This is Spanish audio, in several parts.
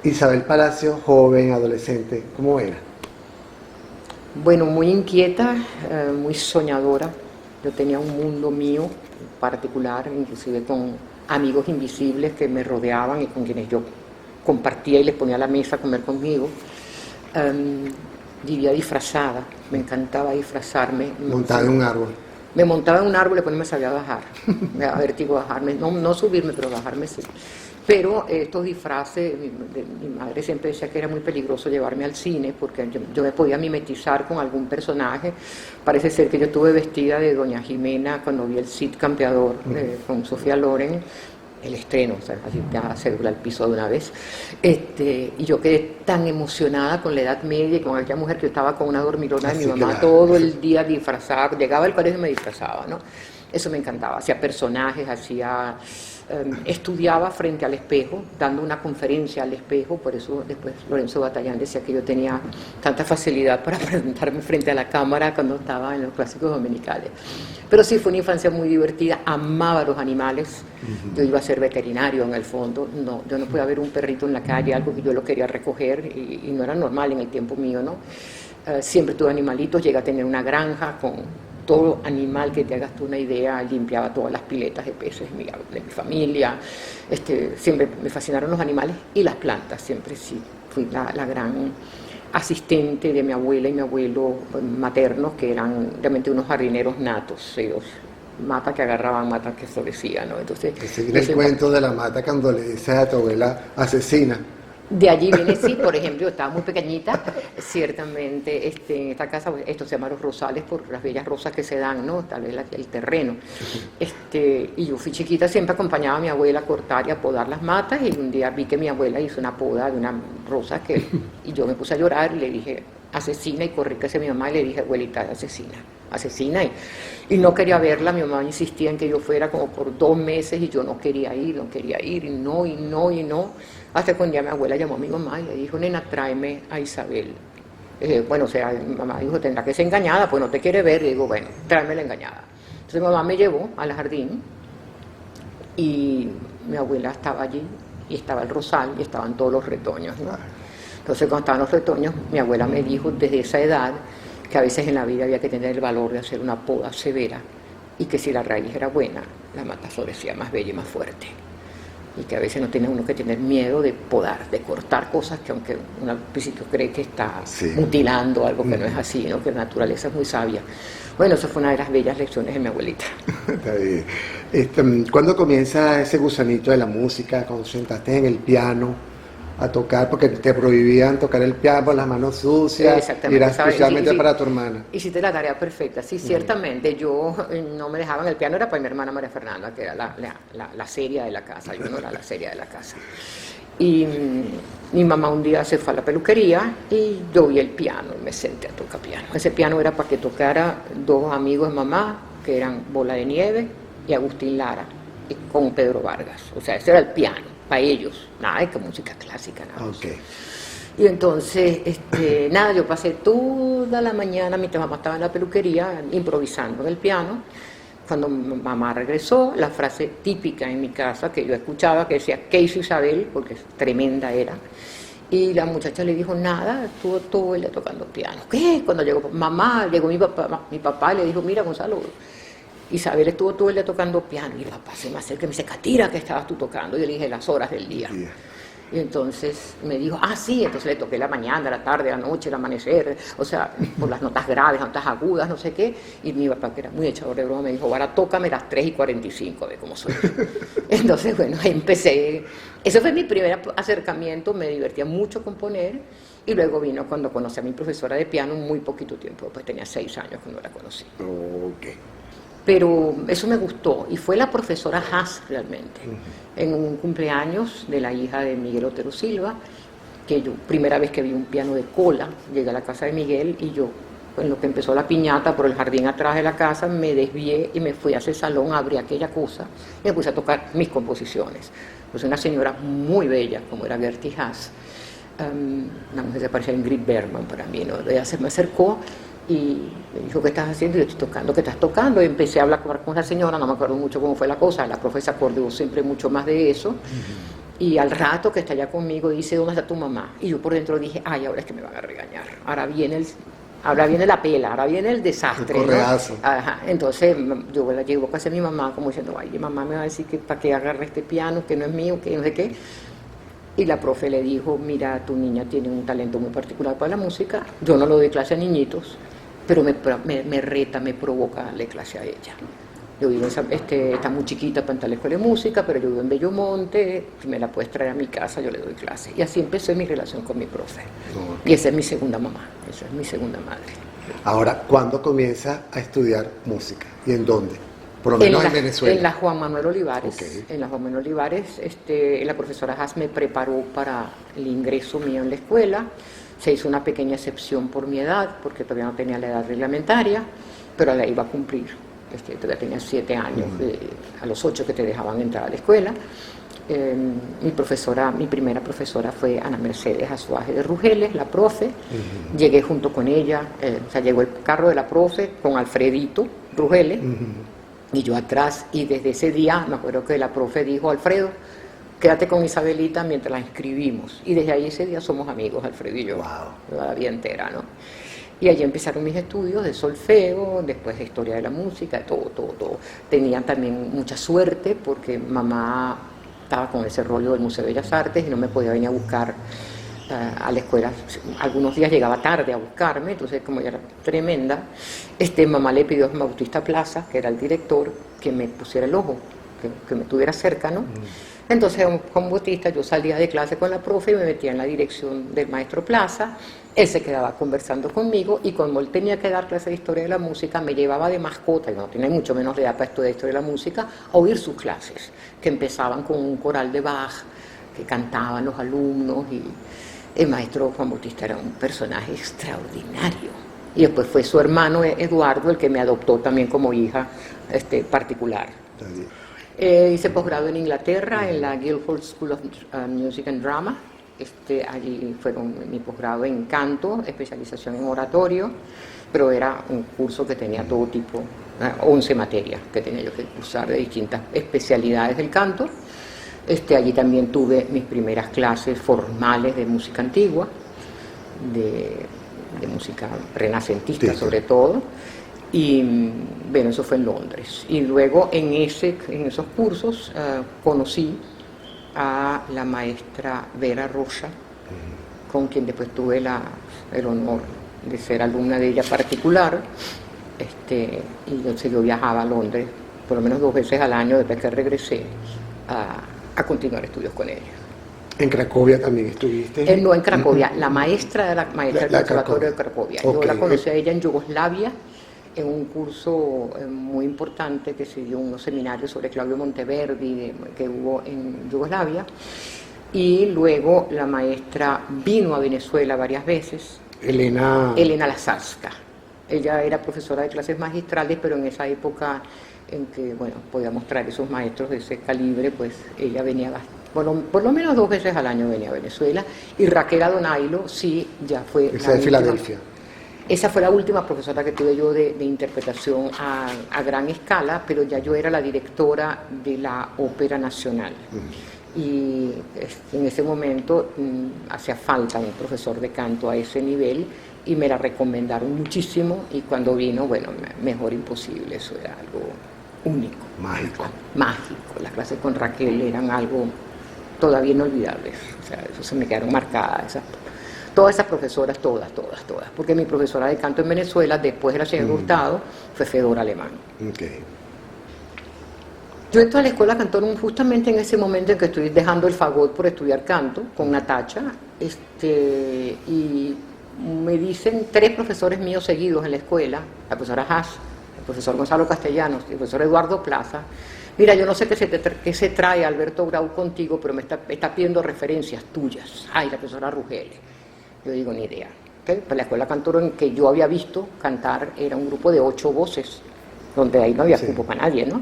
Isabel Palacio, joven, adolescente, ¿cómo era? Bueno, muy inquieta, muy soñadora. Yo tenía un mundo mío particular, inclusive con amigos invisibles que me rodeaban y con quienes yo compartía y les ponía a la mesa a comer conmigo. Vivía disfrazada, me encantaba disfrazarme. Montada en un árbol. Me montaba en un árbol y después no me sabía bajar. Me daba vértigo bajarme, no subirme, pero bajarme sí. Pero estos disfraces, mi madre siempre decía que era muy peligroso llevarme al cine porque yo me podía mimetizar con algún personaje. Parece ser que yo estuve vestida de Doña Jimena cuando vi el Cid Campeador con Sofía Loren, el estreno, o sea, así ya cédula al piso de una vez. Y yo quedé tan emocionada con la Edad Media y con aquella mujer que yo estaba con una dormilona de mi mamá todo el día disfrazada. Llegaba al colegio y me disfrazaba, ¿no? Eso me encantaba. Hacía personajes, estudiaba frente al espejo, dando una conferencia al espejo, por eso después Lorenzo Batallán decía que yo tenía tanta facilidad para presentarme frente a la cámara cuando estaba en los clásicos dominicales. Pero sí, fue una infancia muy divertida, amaba los animales, yo iba a ser veterinario en el fondo, no, yo no podía ver un perrito en la calle, algo que yo lo quería recoger y no era normal en el tiempo mío, ¿no? Siempre tuve animalitos, llegué a tener una granja con todo animal que te hagas tú una idea, limpiaba todas las piletas de peces de mi familia. Siempre me fascinaron los animales y las plantas, siempre sí. Fui la gran asistente de mi abuela y mi abuelo maternos, que eran realmente unos jardineros natos, ellos mata que agarraban, mata que florecía, ¿no? Entonces, seguir el cuento de la mata cuando le dices a tu abuela asesina. De allí viene, sí, por ejemplo, yo estaba muy pequeñita, ciertamente en esta casa, esto se llama Los Rosales por las bellas rosas que se dan, ¿no? Tal vez el terreno. Y yo fui chiquita, siempre acompañaba a mi abuela a cortar y a podar las matas, y un día vi que mi abuela hizo una poda de una rosa y yo me puse a llorar y le dije, asesina, y corrí que mi mamá y le dije, abuelita, asesina, y no quería verla. Mi mamá insistía en que yo fuera como por 2 meses y yo no quería ir, y no, hasta que un día mi abuela llamó a mi mamá y le dijo, nena, tráeme a Isabel. Bueno, o sea, mi mamá dijo, tendrá que ser engañada, pues no te quiere ver. Y digo, bueno, tráeme la engañada. Entonces mi mamá me llevó al jardín y mi abuela estaba allí y estaba el rosal y estaban todos los retoños, ¿no? Entonces cuando estaban los retoños, mi abuela me dijo desde esa edad que a veces en la vida había que tener el valor de hacer una poda severa y que si la raíz era buena, la mata florecía más bella y más fuerte. Y que a veces no tiene uno que tener miedo de podar, de cortar cosas que aunque uno al principio cree que está mutilando algo que no es así, ¿no? Que la naturaleza es muy sabia. Bueno, eso fue una de las bellas lecciones de mi abuelita. Está bien. ¿Cuándo comienza ese gusanito de la música? Cuando sentaste en el piano a tocar, porque te prohibían tocar el piano con las manos sucias, y era especialmente para tu hermana. Hiciste la tarea perfecta, sí, ciertamente. Yo no me dejaba en el piano, era para mi hermana María Fernanda, que era la seria de la casa, yo no era la seria de la casa. Y mi mamá un día se fue a la peluquería y yo vi el piano y me senté a tocar piano. Ese piano era para que tocara 2 amigos de mamá, que eran Bola de Nieve y Agustín Lara, y con Pedro Vargas. O sea, ese era el piano para ellos, nada de que música clásica, nada. Okay. Y entonces, nada, yo pasé toda la mañana mientras mamá estaba en la peluquería improvisando en el piano. Cuando mamá regresó, la frase típica en mi casa que yo escuchaba, que decía, ¿qué hizo Isabel? Porque tremenda era. Y la muchacha le dijo, nada, estuvo todo el día tocando piano. ¿Qué? Cuando llegó mamá, llegó mi papá le dijo, mira, Gonzalo, Isabel estuvo todo el día tocando piano. Y el papá se me acerca y me dice, Catira, ¿qué estabas tú tocando? Y yo le dije, las horas del día. Y entonces me dijo, sí, entonces le toqué la mañana, la tarde, la noche, el amanecer, o sea, por las notas graves, notas agudas, no sé qué. Y mi papá, que era muy echador de broma, me dijo, ahora tócame las 3:45, ve cómo soy. Entonces, bueno, ahí empecé. Ese fue mi primer acercamiento, me divertía mucho componer. Y luego vino cuando conocí a mi profesora de piano, muy poquito tiempo, pues tenía 6 años cuando la conocí. Okay. Pero eso me gustó y fue la profesora Haas realmente, en un cumpleaños de la hija de Miguel Otero Silva, que yo, primera vez que vi un piano de cola, llegué a la casa de Miguel y yo, en lo que empezó la piñata por el jardín atrás de la casa, me desvié y me fui a ese salón, abrí aquella cosa y me puse a tocar mis composiciones. Pues una señora muy bella, como era Gertie Haas, una mujer que se parecía a Ingrid Bergman para mí, ¿no? Ella se me acercó y me dijo, ¿qué estás haciendo? Y yo, estoy tocando. ¿Qué estás tocando? Y empecé a hablar con la señora, no me acuerdo mucho cómo fue la cosa, la profe se acordó siempre mucho más de eso. Y al rato que está allá conmigo dice, ¿dónde está tu mamá? Y yo por dentro dije, ay, ahora es que me van a regañar. Ahora viene la pela, ahora viene el desastre. El correazo. ¿No? Ajá. Entonces yo la llevo a casa de mi mamá como diciendo, ay, mi mamá me va a decir que para qué agarre este piano, que no es mío, que no sé qué. Y la profe le dijo, mira, tu niña tiene un talento muy particular para la música, yo no lo doy clase a niñitos, pero me reta, me provoca darle clase a ella. Yo vivo está muy chiquita para entrar a la escuela de música, pero yo vivo en Bellomonte, si me la puedes traer a mi casa, yo le doy clase. Y así empecé mi relación con mi profe. Okay. Y esa es mi segunda mamá, esa es mi segunda madre. Ahora, ¿cuándo comienza a estudiar música? ¿Y en dónde? Por lo menos en Venezuela. En la Juan Manuel Olivares. Okay. En la Juan Manuel Olivares, la profesora Haas me preparó para el ingreso mío en la escuela. Se hizo una pequeña excepción por mi edad, porque todavía no tenía la edad reglamentaria, pero la iba a cumplir. Todavía tenía 7 años, a los 8 que te dejaban entrar a la escuela. Mi primera profesora fue Ana Mercedes Azuaje de Rugeles, la profe. Llegué junto con ella, llegó el carro de la profe con Alfredito Rugeles, y yo atrás, y desde ese día me acuerdo que la profe dijo, Alfredo, quédate con Isabelita mientras la inscribimos. Y desde ahí ese día somos amigos, Alfredo y yo, la vida entera, ¿no? Y allí empezaron mis estudios de solfeo, después de historia de la música, todo. Tenía también mucha suerte porque mamá estaba con ese rollo del Museo de Bellas Artes y no me podía venir a buscar a la escuela. Algunos días llegaba tarde a buscarme, entonces como ella era tremenda, mamá le pidió a Bautista Plaza, que era el director, que me pusiera el ojo, que me tuviera cerca, ¿no? Entonces con Bautista yo salía de clase con la profe y me metía en la dirección del maestro Plaza. Él se quedaba conversando conmigo y como él tenía que dar clase de historia de la música, me llevaba de mascota, yo no tenía mucho menos de edad para estudiar historia de la música, a oír sus clases, que empezaban con un coral de Bach, que cantaban los alumnos, y el maestro Juan Bautista era un personaje extraordinario. Y después fue su hermano Eduardo el que me adoptó también como hija particular. Hice posgrado en Inglaterra, en la Guildford School of Music and Drama. Allí fueron mi posgrado en canto, especialización en oratorio, pero era un curso que tenía todo tipo, 11 materias que tenía yo que cursar de distintas especialidades del canto. Allí también tuve mis primeras clases formales de música antigua, de música renacentista sobre todo, y bueno, eso fue en Londres. Y luego en esos cursos conocí a la maestra Vera Rocha, con quien después tuve el honor de ser alumna de ella particular, y entonces yo viajaba a Londres por lo menos 2 veces al año después que regresé a continuar estudios con ella. ¿En Cracovia también estuviste? No, en Cracovia, la maestra era la maestra del Conservatorio de Cracovia. Yo la conocí a ella en Yugoslavia, en un curso muy importante que se dio, unos seminarios sobre Claudio Monteverdi que hubo en Yugoslavia, y luego la maestra vino a Venezuela varias veces, Elena Lazarska. Ella era profesora de clases magistrales, pero en esa época en que podíamos traer esos maestros de ese calibre, pues ella venía por lo menos 2 veces al año venía a Venezuela. Y Raquel Donailo sí, ya fue esa de Filadelfia. Esa fue la última profesora que tuve yo de interpretación a gran escala, pero ya yo era la directora de la Ópera Nacional. Y en ese momento hacía falta un profesor de canto a ese nivel y me la recomendaron muchísimo, y cuando vino, mejor imposible, eso era algo único. Mágico. Las clases con Raquel eran algo todavía inolvidables, o sea, eso se me quedaron marcadas. Todas esas profesoras, todas, porque mi profesora de canto en Venezuela, después de la señora Hurtado, fue Fedora Alemán. Yo entro a la escuela cantor justamente en ese momento en que estoy dejando el fagot por estudiar canto, con Natacha, y me dicen 3 profesores míos seguidos en la escuela, la profesora Haas, el profesor Gonzalo Castellanos y el profesor Eduardo Plaza: mira, yo no sé qué se trae Alberto Grau contigo, pero me está pidiendo referencias tuyas. Ay, la profesora Rugeles. Yo digo, ni idea. Pues la escuela cantor en que yo había visto cantar era un grupo de 8 voces, donde ahí no había cupo para nadie, ¿no?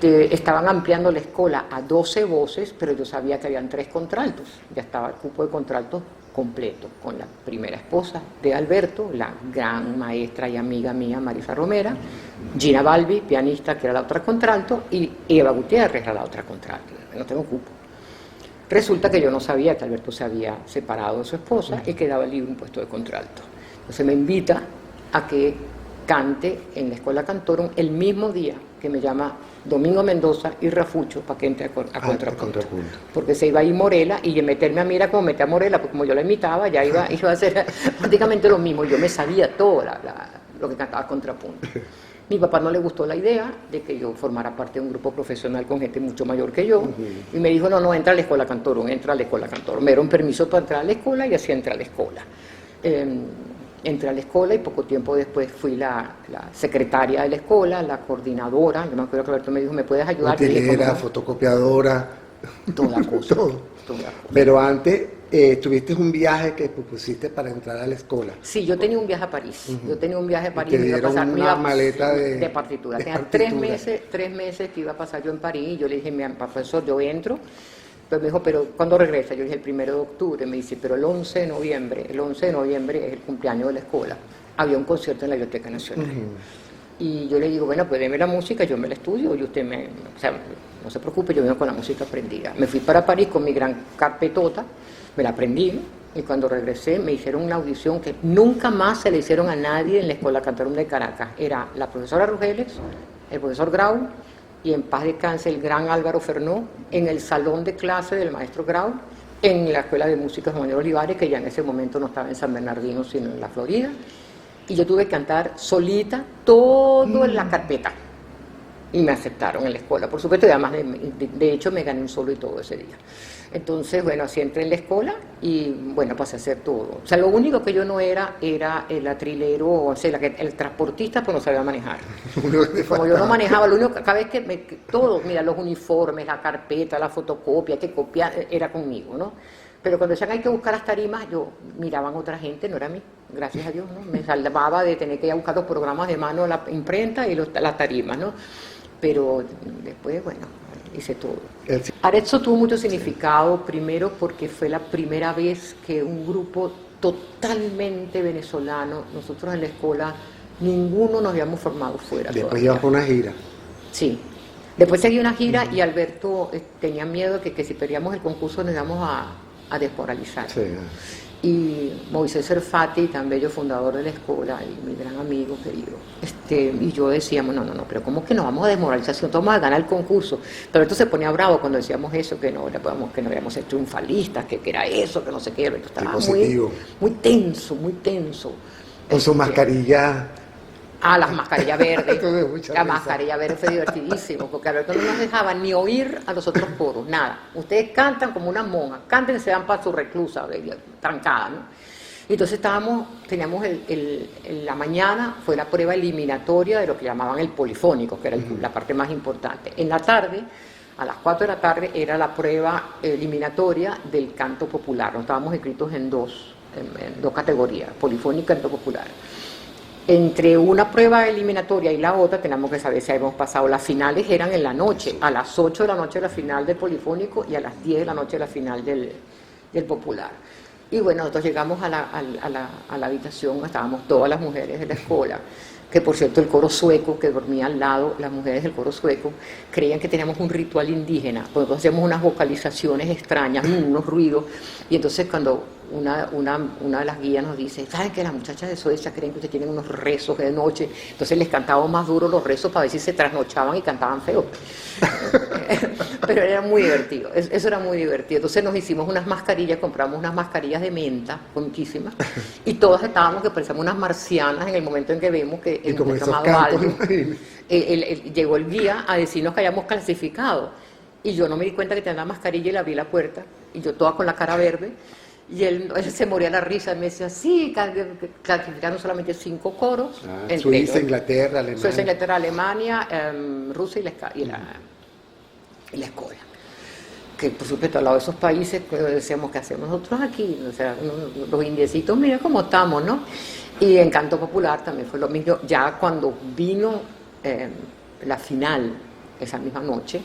Estaban ampliando la escuela a 12 voces, pero yo sabía que habían 3 contraltos. Ya estaba el cupo de contraltos completo, con la primera esposa de Alberto, la gran maestra y amiga mía, Marisa Romera, Gina Balbi, pianista, que era la otra contralto, y Eva Gutiérrez era la otra contralto. No tengo cupo. Resulta que yo no sabía que Alberto se había separado de su esposa y quedaba libre un puesto de contralto. Entonces me invita a que cante en la Escuela Cantorum el mismo día que me llama Domingo Mendoza y Rafucho para que entre a contrapunto. Porque se iba a ir Morela y meterme a mí era como meter a Morela, porque como yo la imitaba, ya iba a hacer prácticamente lo mismo. Yo me sabía todo lo que cantaba contrapunto. Mi papá no le gustó la idea de que yo formara parte de un grupo profesional con gente mucho mayor que yo, y me dijo, no, entra a la Escuela Cantorum, entra a la Escuela Cantorum. Me dieron permiso para entrar a la escuela y así entré a la escuela. Entré a la escuela y poco tiempo después fui la secretaria de la escuela, la coordinadora. Yo me acuerdo que Alberto me dijo, ¿me puedes ayudar? Utilera, fotocopiadora. Toda cosa. Todo. Pero antes tuviste un viaje que propusiste para entrar a la escuela. Sí, yo tenía un viaje a París. Yo tenía un viaje a París. Me iba a pasar una maleta de partitura. Tenía 3 meses que iba a pasar yo en París. Y yo le dije, mi profesor, yo entro. Pero me dijo, ¿pero cuándo regresa? Yo dije, el 1 de octubre. Me dice, pero el 11 de noviembre es el cumpleaños de la escuela. Había un concierto en la Biblioteca Nacional. Y yo le digo, bueno, pues deme la música, yo me la estudio y usted o sea, no se preocupe, yo vengo con la música aprendida. Me fui para París con mi gran carpetota, me la aprendí, y cuando regresé me hicieron una audición que nunca más se le hicieron a nadie en la Escuela Cantorum de Caracas. Era la profesora Rugeles, el profesor Grau, y en paz descanse el gran Álvaro Fernó, en el salón de clase del maestro Grau, en la Escuela de Música Juan Manuel Olivares, que ya en ese momento no estaba en San Bernardino, sino en la Florida. Y yo tuve que cantar solita todo en la carpeta. Y me aceptaron en la escuela, por supuesto, y además de hecho me gané un solo y todo ese día. Entonces, bueno, así entré en la escuela y, bueno, pasé a hacer todo. O sea, lo único que yo no era el atrilero, o sea, el transportista, pues no sabía manejar. Como yo no manejaba, lo único, cada vez que todo, mira, los uniformes, la carpeta, la fotocopia, que copiar, era conmigo, ¿no? Pero cuando decían hay que buscar las tarimas, yo miraban a otra gente, no era a mí, gracias a Dios, ¿no? Me salvaba de tener que ir a buscar los programas de mano, la imprenta y las tarimas, ¿no? Pero después, bueno, hice todo. Arezzo tuvo mucho significado, primero porque fue la primera vez que un grupo totalmente venezolano, nosotros en la escuela, ninguno nos habíamos formado fuera. Después íbamos a una gira. Sí. Después seguí una gira y Alberto tenía miedo de que si perdíamos el concurso nos íbamos a desmoralizar. Sí. Y Moisés Serfati, tan bello fundador de la escuela y mi gran amigo querido, y yo decíamos, no, pero ¿cómo que nos vamos a desmoralizar si no vamos a ganar el concurso? Pero Alberto se ponía bravo cuando decíamos eso, que no íbamos a ser triunfalistas, que era eso, que no sé qué. Alberto estaba muy tenso, muy tenso. Con su mascarilla. Las mascarillas verdes. La mascarilla verde fue divertidísimo, porque Alberto no nos dejaba ni oír a los otros coros, nada. Ustedes cantan como unas monjas, canten y se van para su reclusa, trancada, ¿no? Y entonces teníamos la mañana, fue la prueba eliminatoria de lo que llamaban el polifónico, que era la parte más importante. En la tarde, a las 4 de la tarde, era la prueba eliminatoria del canto popular. Nos estábamos inscritos en dos categorías, polifónica y canto popular. Entre una prueba eliminatoria y la otra teníamos que saber si habíamos pasado. Las finales eran en la noche, a las 8 de la noche la final del polifónico y a las 10 de la noche la final del popular. Y bueno, nosotros llegamos a la habitación, estábamos todas las mujeres de la escuela, que por cierto el coro sueco que dormía al lado, las mujeres del coro sueco, creían que teníamos un ritual indígena, porque nosotros hacíamos unas vocalizaciones extrañas, unos ruidos, y entonces cuando una de las guías nos dice, ¿saben que las muchachas de Suecia creen que ustedes tienen unos rezos de noche? Entonces les cantábamos más duro los rezos para ver si se trasnochaban y cantaban feo. Pero era muy divertido, eso era muy divertido. Entonces nos hicimos unas mascarillas, compramos unas mascarillas de menta, muchísimas, y todas estábamos que parecíamos unas marcianas en el momento en que vemos que en nuestro amado álbum llegó el guía a decirnos que hayamos clasificado. Y yo no me di cuenta que tenía la mascarilla y le abrí la puerta, y yo toda con la cara verde. Y él se moría la risa, me decía, sí, clasificaron solamente 5 coros. Suiza, Inglaterra, Alemania. Suiza, Inglaterra, Alemania, Rusia y la escuela. Que por supuesto al lado de esos países decíamos, ¿qué hacemos nosotros aquí? O sea, los indiecitos, mira cómo estamos, ¿no? Y en canto popular también fue lo mismo. Ya cuando vino la final, esa misma noche,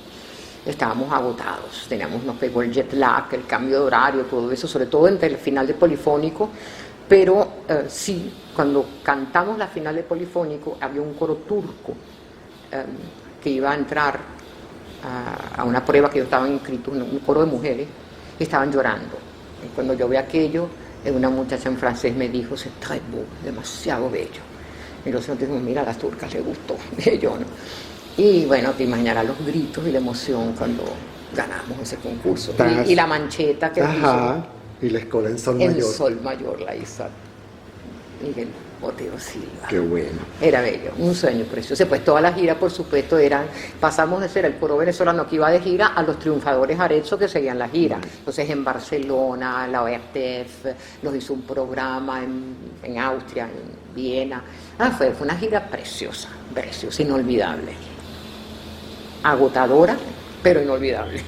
estábamos agotados, nos pegó el jet lag, el cambio de horario, todo eso, sobre todo entre el final del polifónico, pero sí, cuando cantamos la final del polifónico, había un coro turco que iba a entrar a una prueba que yo estaba inscrito, un coro de mujeres, estaban llorando. Y cuando yo vi aquello, una muchacha en francés me dijo, c'est très beau, demasiado bello. Y los otros dijimos, mira, a las turcas les gustó, y yo no. Y bueno, te imaginarás los gritos y la emoción cuando ganamos ese concurso. Y la mancheta que hizo. Y la escuela en Sol Mayor. En Sol Mayor la hizo Miguel Otero Silva. Qué bueno. Era bello, un sueño precioso. Pues toda la gira, por supuesto, pasamos de ser el coro venezolano que iba de gira a los triunfadores Arezzo que seguían la gira. Entonces en Barcelona, la ORTF nos hizo un programa en Austria, en Viena. Fue una gira preciosa, inolvidable. Agotadora, pero inolvidable.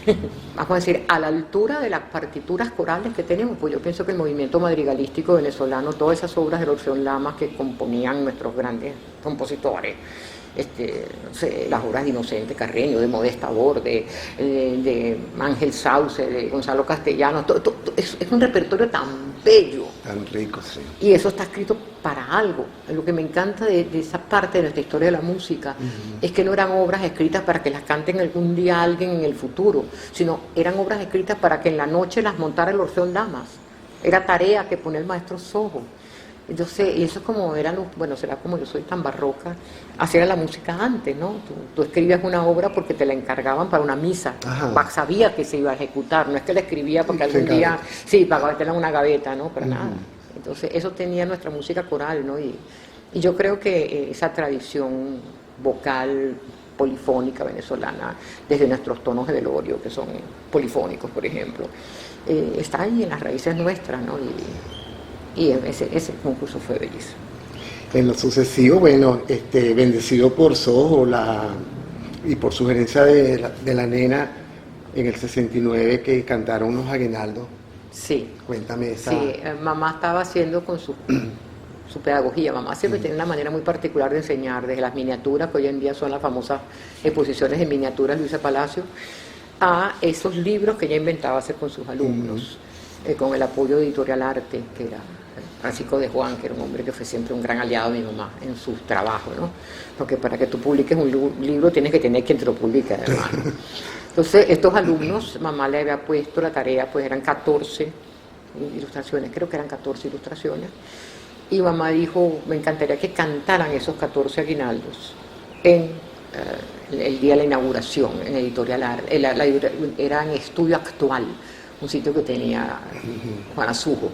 Vamos a decir, a la altura de las partituras corales que tenemos, pues yo pienso que el movimiento madrigalístico venezolano, todas esas obras de Orfeón Lamas que componían nuestros grandes compositores, no sé, las obras de Inocente Carreño, de Modesta Borde, de Ángel Sauce, de Gonzalo Castellanos, es un repertorio tan bello. Tan rico, sí. Y eso está escrito para algo. Lo que me encanta de esa parte de nuestra historia de la música es que no eran obras escritas para que las canten algún día alguien en el futuro, sino eran obras escritas para que en la noche las montara el Orfeón Lamas. Era tarea que ponía el maestro Sojo. Entonces, y eso es como será como yo soy tan barroca, hacía la música antes, ¿no? Tú escribías una obra porque te la encargaban para una misa. Bach sabía que se iba a ejecutar, no es que la escribía porque algún día, para meterla en una gaveta, ¿no? Para nada. Entonces, eso tenía nuestra música coral, ¿no? Y yo creo que esa tradición vocal polifónica venezolana, desde nuestros tonos de velorio, que son polifónicos, por ejemplo, está ahí en las raíces nuestras, ¿no? Y ese concurso fue bellísimo. En lo sucesivo, bendecido por Sojo y por sugerencia de la nena en el 69 que cantaron unos aguinaldos. Sí. Cuéntame esa. Sí, mamá estaba haciendo con su pedagogía. Mamá siempre tiene una manera muy particular de enseñar, desde las miniaturas, que hoy en día son las famosas exposiciones de miniaturas Luisa Palacio, a esos libros que ella inventaba hacer con sus alumnos, con el apoyo de Editorial Arte, que era Francisco de Juan, que era un hombre que fue siempre un gran aliado de mi mamá en su trabajo, ¿no? Porque para que tú publiques un libro tienes que tener quien te lo publique, además, ¿no? Entonces, estos alumnos, mamá le había puesto la tarea, pues eran 14 ilustraciones, creo que eran 14 ilustraciones, y mamá dijo, me encantaría que cantaran esos 14 aguinaldos en el día de la inauguración, en Editorial Arte, era en Estudio Actual, un sitio que tenía Juana Sujo,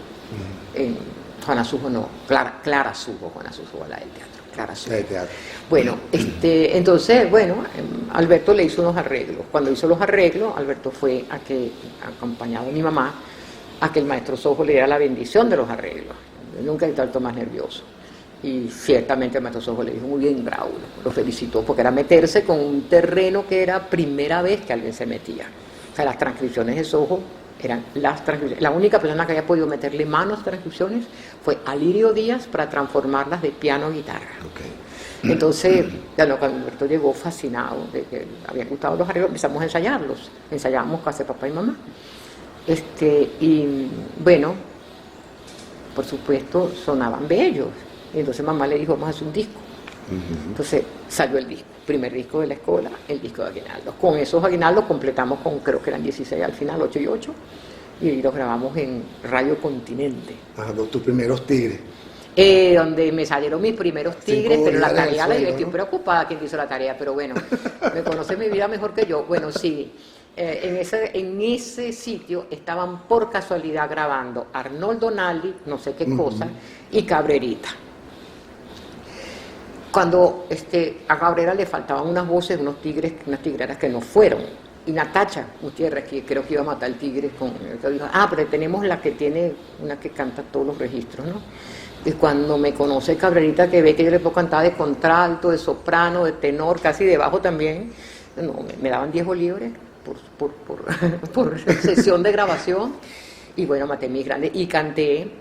Juana Sujo no, Clara Sujo, Juana Sujo, la del teatro, Clara Sujo. Bueno, entonces, Alberto le hizo unos arreglos. Cuando hizo los arreglos, Alberto fue acompañado de mi mamá, a que el maestro Sojo le diera la bendición de los arreglos. Nunca he estado más nervioso. Y ciertamente el maestro Sojo le dijo, muy bien, bravo, lo felicitó, porque era meterse con un terreno que era primera vez que alguien se metía. O sea, las transcripciones de Sojo eran las transcripciones. La única persona que había podido meterle manos a transcripciones fue Alirio Díaz para transformarlas de piano a guitarra. Entonces, cuando Alberto llegó fascinado de que habían gustado los arreglos, empezamos a ensayarlos. Ensayábamos casa de papá y mamá. Y por supuesto, sonaban bellos. Y entonces mamá le dijo, vamos a hacer un disco. Entonces salió el disco, primer disco de la escuela, el disco de aguinaldos. Con esos aguinaldos completamos con, creo que eran 16 al final, 8 y 8, y los grabamos en Radio Continente. Tus primeros tigres. Donde me salieron mis primeros tigres, pero la tarea la estoy preocupada quien hizo la tarea, pero bueno, me conoce mi vida mejor que yo. Bueno, sí, en ese sitio estaban por casualidad grabando Arnoldo Nalli, no sé qué cosa, y Cabrerita. Cuando a Cabrera le faltaban unas voces, unos tigres, unas tigreras que no fueron. Y Natacha Gutiérrez, que creo que iba a matar al tigre, que dijo, pero tenemos la que tiene, una que canta todos los registros, ¿no? Y cuando me conoce Cabrerita, que ve que yo le puedo cantar de contralto, de soprano, de tenor, casi de bajo también, me daban 10 bolívares por sesión de grabación. Y bueno, maté mis grandes y canté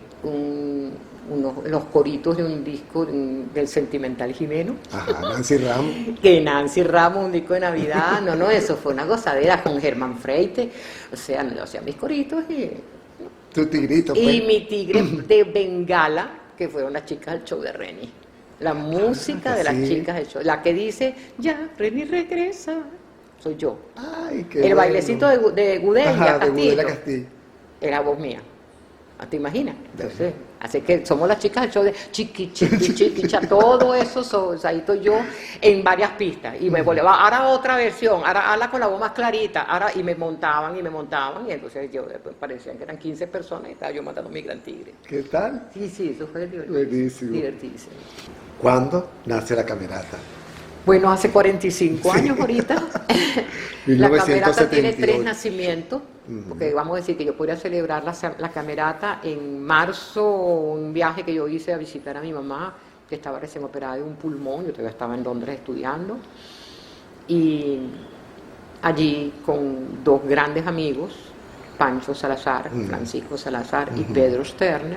los coritos de un disco del Sentimental Jimeno. Nancy Ramos. Que Nancy Ramos, un disco de Navidad. No, eso fue una gozadera con Germán Freite. O sea, yo hacía mis coritos y... Tu tigrito, pues. Y mi tigre de Bengala, que fueron las chicas del show de Reni. La música de las chicas del show. La que dice, ya, Reni regresa. Soy yo. Ay, qué el bueno. bailecito de Gudela Castillo. De Gudela Castillo. era voz mía. ¿Te imaginas? Entonces, así que somos las chicas del show de chiqui, chiqui, chiquicha, todo eso, ahí estoy yo en varias pistas. Y me volvía, ahora otra versión, ahora con la voz más clarita, y me montaban, y entonces yo, parecían que eran 15 personas y estaba yo matando a mi gran tigre. ¿Qué tal? Sí, eso fue divertidísimo. Divertidísimo. ¿Cuándo nace la Camerata? Bueno, hace 45 años ahorita. La Camerata tiene 3 nacimientos, porque vamos a decir que yo podría celebrar la Camerata en marzo, un viaje que yo hice a visitar a mi mamá, que estaba recién operada de un pulmón, yo todavía estaba en Londres estudiando, y allí con 2 grandes amigos, Pancho Salazar, Francisco Salazar y Pedro Stern,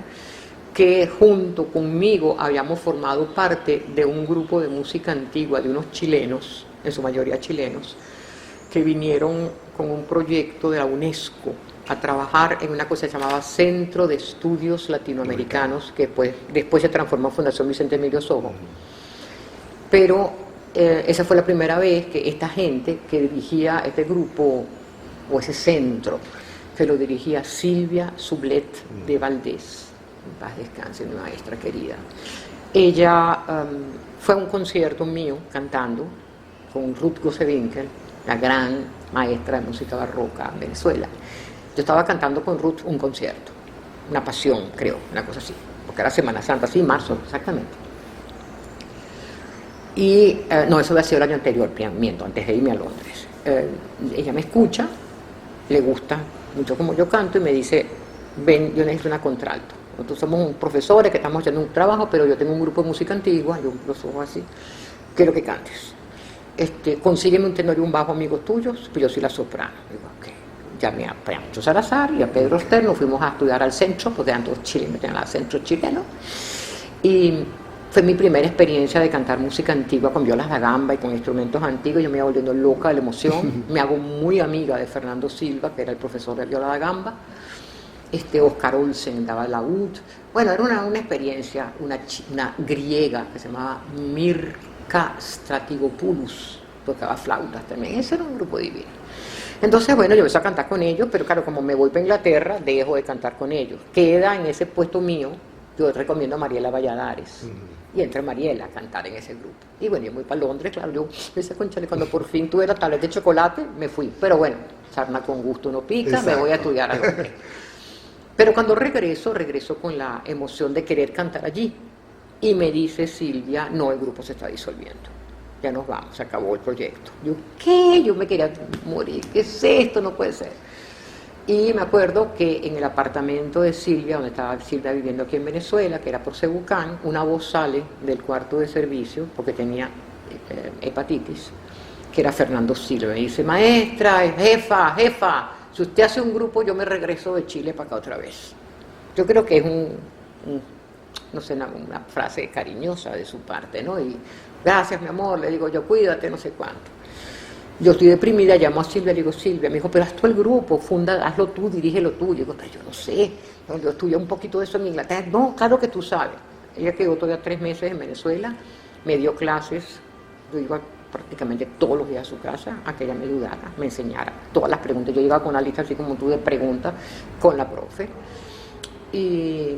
que junto conmigo habíamos formado parte de un grupo de música antigua de unos chilenos, en su mayoría chilenos, que vinieron con un proyecto de la UNESCO a trabajar en una cosa que se llamaba Centro de Estudios Latinoamericanos, que después se transformó en Fundación Vicente Emilio Sojo. Pero esa fue la primera vez que esta gente que dirigía este grupo, o ese centro, que lo dirigía Silvia Sublet de Valdés, en paz descanse, mi maestra querida. Ella fue a un concierto mío cantando con Ruth Gosewinkel, la gran maestra de música barroca en Venezuela. Yo estaba cantando con Ruth un concierto, una pasión, creo, una cosa así, porque era Semana Santa, sí, marzo, exactamente. Y, no, eso había sido el año anterior, miento, antes de irme a Londres. Ella me escucha, le gusta mucho como yo canto y me dice, ven, yo necesito una contralto. Nosotros somos profesores que estamos haciendo un trabajo, pero yo tengo un grupo de música antigua, yo los ojos así, quiero que cantes. Consígueme un tenor y un bajo amigos tuyos, pues yo soy la soprano. Digo, ok. Llamé a Pancho Salazar y a Pedro Stern, nos fuimos a estudiar al centro, porque eran todos chilenos, tenían al centro chileno. Y fue mi primera experiencia de cantar música antigua con violas da gamba y con instrumentos antiguos. Yo me iba volviendo loca de la emoción. Me hago muy amiga de Fernando Silva, que era el profesor de viola da gamba. Oscar Olsen daba laúd. Bueno, era una experiencia, una griega que se llamaba Mirka Stratigopoulos, tocaba flautas también. Ese era un grupo divino. Entonces, bueno, yo empecé a cantar con ellos, pero claro, como me voy para Inglaterra, dejo de cantar con ellos. Queda en ese puesto mío, yo recomiendo a Mariela Valladares. Y entra Mariela a cantar en ese grupo. Y bueno, yo voy para Londres, claro, yo empecé a conchale, cuando por fin tuve la tableta de chocolate, me fui. Pero bueno, sarna con gusto no pica, exacto, me voy a estudiar a Londres. Pero cuando regreso con la emoción de querer cantar allí. Y me dice Silvia, no, el grupo se está disolviendo. Ya nos vamos, se acabó el proyecto. Yo, ¿qué? Yo me quería morir. ¿Qué es esto? No puede ser. Y me acuerdo que en el apartamento de Silvia, donde estaba Silvia viviendo aquí en Venezuela, que era por Cebucán, una voz sale del cuarto de servicio, porque tenía hepatitis, que era Fernando Silva. Me dice, maestra, jefa, si usted hace un grupo, yo me regreso de Chile para acá otra vez. Yo creo que es no sé, una frase cariñosa de su parte, ¿no? Y gracias, mi amor, le digo yo, cuídate, no sé cuánto. Yo estoy deprimida, llamo a Silvia, le digo, Silvia, me dijo, pero haz tú el grupo, hazlo tú, dirígelo tú. Yo digo, pero yo no sé, yo estudié un poquito de eso en Inglaterra. No, claro que tú sabes. Ella quedó todavía 3 meses en Venezuela, me dio clases, yo iba prácticamente todos los días a su casa a que ella me ayudara, me enseñara todas las preguntas. Yo iba con una lista así como tú de preguntas con la profe. Y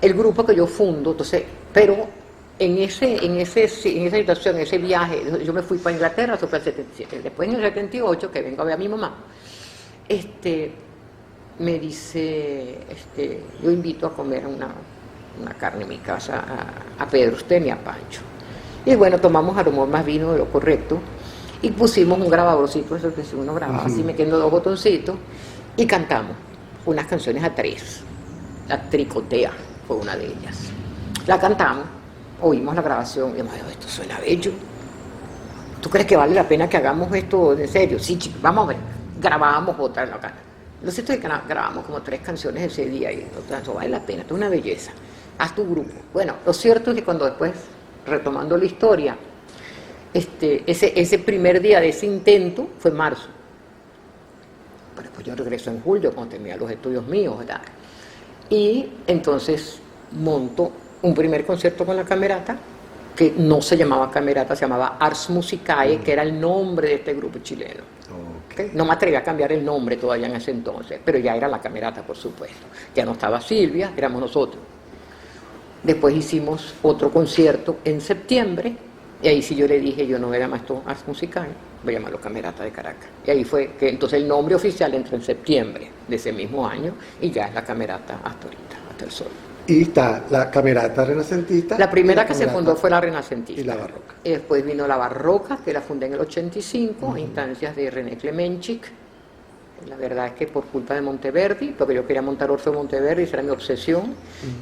el grupo que yo fundo, entonces, pero en esa situación, en ese viaje, yo me fui para Inglaterra, eso fue el 77. Después en el 78, que vengo a ver a mi mamá, me dice, yo invito a comer una carne en mi casa a Pedro Stern y a Pancho. Y bueno, tomamos a lo mejor más vino de lo correcto y pusimos un grabadorcito, eso que si uno grababa así, metiendo 2 botoncitos, y cantamos unas canciones a 3. La Tricotea fue una de ellas. La cantamos, oímos la grabación y dijimos, esto suena bello. ¿Tú crees que vale la pena que hagamos esto en serio? Sí, chicos, vamos a ver. Grabábamos otra en la cara. Lo cierto es que grabamos como 3 canciones ese día y eso vale la pena, esto es una belleza. Haz tu grupo. Bueno, lo cierto es que cuando después, retomando la historia, ese primer día de ese intento fue en marzo. Pero después yo regreso en julio cuando terminé los estudios míos, ¿verdad? Y entonces monto un primer concierto con la Camerata, que no se llamaba Camerata, se llamaba Ars Musicae, que era el nombre de este grupo chileno. ¿okay? No me atreví a cambiar el nombre todavía en ese entonces, pero ya era la Camerata, por supuesto. Ya no estaba Silvia, éramos nosotros. Después hicimos otro concierto en septiembre, y ahí sí yo le dije, yo no voy a llamar esto Ars Musical, voy a llamarlo Camerata de Caracas. Y ahí fue que entonces el nombre oficial entró en septiembre de ese mismo año, y ya es la Camerata hasta ahorita, hasta el sol. Y está la Camerata renacentista. La primera que se fundó fue la renacentista. Y la barroca. Y después vino la barroca, que la fundé en el 85, a instancias de René Klemenchik. La verdad es que por culpa de Monteverdi, porque yo quería montar Orfeo Monteverdi, esa era mi obsesión.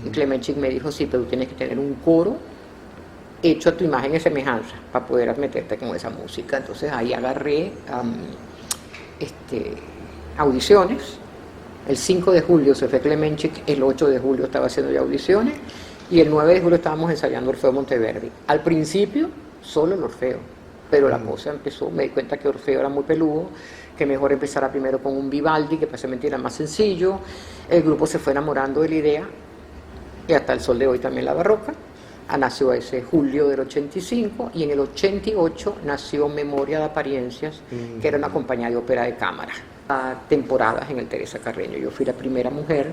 Y Klemenchik me dijo, sí, pero tú tienes que tener un coro hecho a tu imagen y semejanza para poder meterte con esa música. Entonces ahí agarré audiciones. El 5 de julio se fue Klemenchik, el 8 de julio estaba haciendo ya audiciones y el 9 de julio estábamos ensayando Orfeo Monteverdi. Al principio, solo el Orfeo, pero la cosa empezó, me di cuenta que Orfeo era muy peludo, que mejor empezara primero con un Vivaldi, que parece era más sencillo. El grupo se fue enamorando de la idea y hasta el sol de hoy también la barroca. Nació ese julio del 85 y en el 88 nació Memoria de Apariencias, que era una compañía de ópera de cámara. Temporadas en el Teresa Carreño. Yo fui la primera mujer,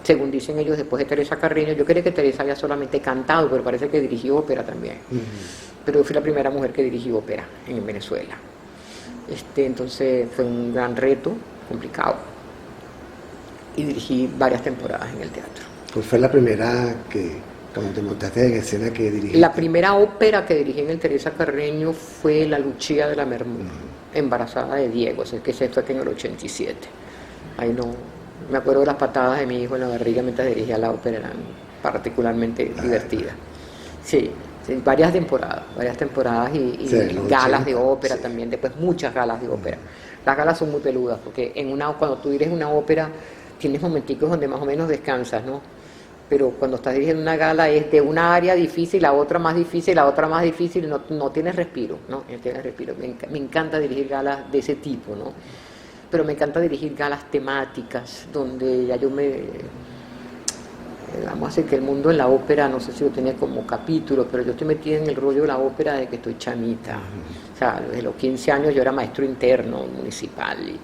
según dicen ellos, después de Teresa Carreño. Yo creía que Teresa había solamente cantado, pero parece que dirigió ópera también. Pero yo fui la primera mujer que dirigió ópera en Venezuela. Entonces fue un gran reto, complicado, y dirigí varias temporadas en el teatro. Pues fue la primera que, cuando te montaste en escena, que dirigiste. La primera ópera que dirigí en el Teresa Carreño fue La Lucia de la Mermú, embarazada de Diego, que se fue en el 87. Ahí no, me acuerdo de las patadas de mi hijo en la barriga mientras dirigía la ópera, eran particularmente divertidas. Sí, varias temporadas y sí, galas de ópera también, después muchas galas de ópera. Las galas son muy peludas, porque cuando tú diriges una ópera, tienes momenticos donde más o menos descansas, ¿no? Pero cuando estás dirigiendo una gala es de una área difícil, la otra más difícil, la otra más difícil, no tienes respiro, ¿no? No tienes respiro. Me encanta dirigir galas de ese tipo, ¿no? Pero me encanta dirigir galas temáticas, donde ya yo vamos a decir que el mundo en la ópera, no sé si lo tenía como capítulo, pero yo estoy metida en el rollo de la ópera de que estoy chamita. O sea, desde los 15 años yo era maestro interno municipal y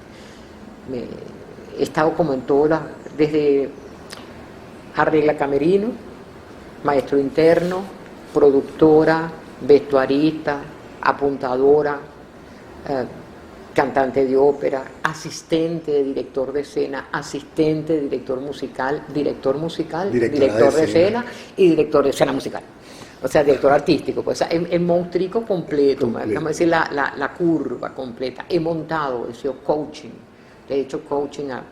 he estado como en todas desde arregla camerino, maestro interno, productora, vestuarista, apuntadora, cantante de ópera, asistente de director de escena, asistente de director musical, director de escena y director de escena musical. O sea, director artístico, pues el monstruo completo, vamos a decir la curva completa. He montado, he sido coaching, le he hecho coaching a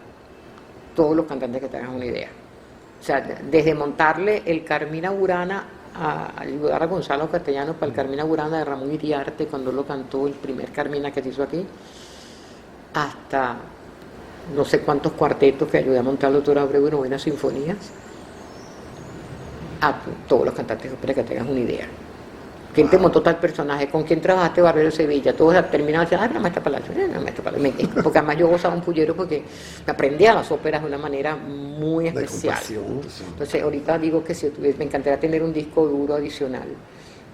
todos los cantantes que tengan una idea. O sea, desde montarle el Carmina Burana a ayudar a Gonzalo Castellano para el Carmina Burana de Ramón Iriarte cuando lo cantó el primer Carmina que se hizo aquí, hasta no sé cuántos cuartetos que ayudé a montar el doctor Abreu y novenas sinfonías, a todos los cantantes de ópera que tengas una idea. ¿Quién te montó tal personaje? ¿Con quién trabajaste Barbero Sevilla? Todos terminaban diciendo, ay, la maestra Palacio, porque además yo gozaba un pullero porque me aprendía las óperas de una manera muy especial. Entonces ahorita digo que si me encantaría tener un disco duro adicional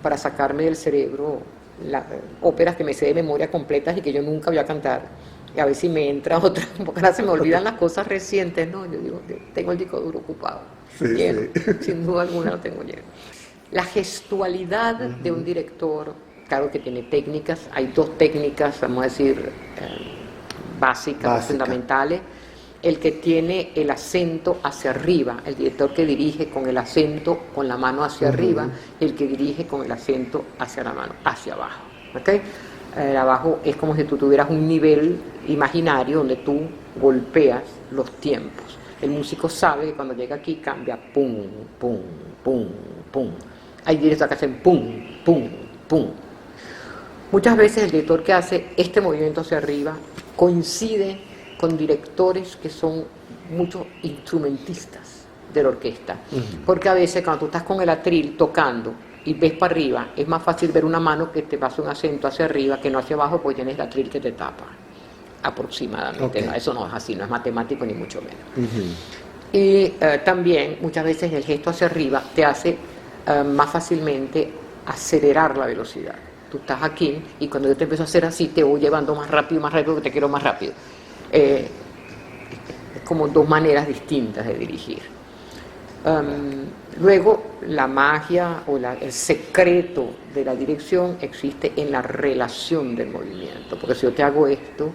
para sacarme del cerebro las óperas que me sé de memoria completas y que yo nunca voy a cantar. Y a ver si me entra otra, porque ahora se me olvidan las cosas recientes, ¿no? Yo digo, tengo el disco duro ocupado, lleno, sin duda alguna lo tengo lleno. La gestualidad de un director, claro que tiene técnicas, hay dos técnicas, vamos a decir, básicas, fundamentales. El que tiene el acento hacia arriba, el director que dirige con el acento con la mano hacia arriba, y el que dirige con el acento hacia la mano, hacia abajo. ¿Okay? Abajo es como si tú tuvieras un nivel imaginario donde tú golpeas los tiempos. El músico sabe que cuando llega aquí cambia pum, pum, pum, pum. Hay directores que hacen pum, pum, pum. Muchas veces el director que hace este movimiento hacia arriba coincide con directores que son muchos instrumentistas de la orquesta. Porque a veces cuando tú estás con el atril tocando y ves para arriba, es más fácil ver una mano que te pasa un acento hacia arriba que no hacia abajo, porque tienes el atril que te tapa, aproximadamente. No, eso no es así, no es matemático ni mucho menos. Y también muchas veces el gesto hacia arriba te hace más fácilmente acelerar la velocidad. Tú estás aquí y cuando yo te empiezo a hacer así, te voy llevando más rápido, porque te quiero más rápido. Es como dos maneras distintas de dirigir. Luego, la magia o el secreto de la dirección existe en la relación del movimiento, porque si yo te hago esto,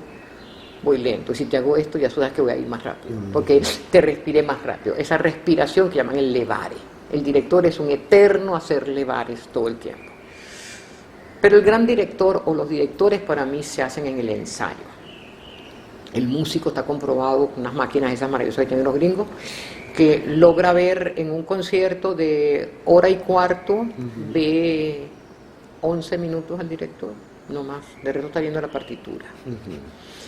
voy lento, y si te hago esto, ya sabes que voy a ir más rápido, porque te respiré más rápido. Esa respiración que llaman el levare. El director es un eterno hacer levares todo el tiempo. Pero el gran director o los directores para mí se hacen en el ensayo. El músico está comprobado con unas máquinas esas maravillosas que tienen los gringos, que logra ver en un concierto de hora y cuarto, ve 11 minutos al director, no más, de resto está viendo la partitura.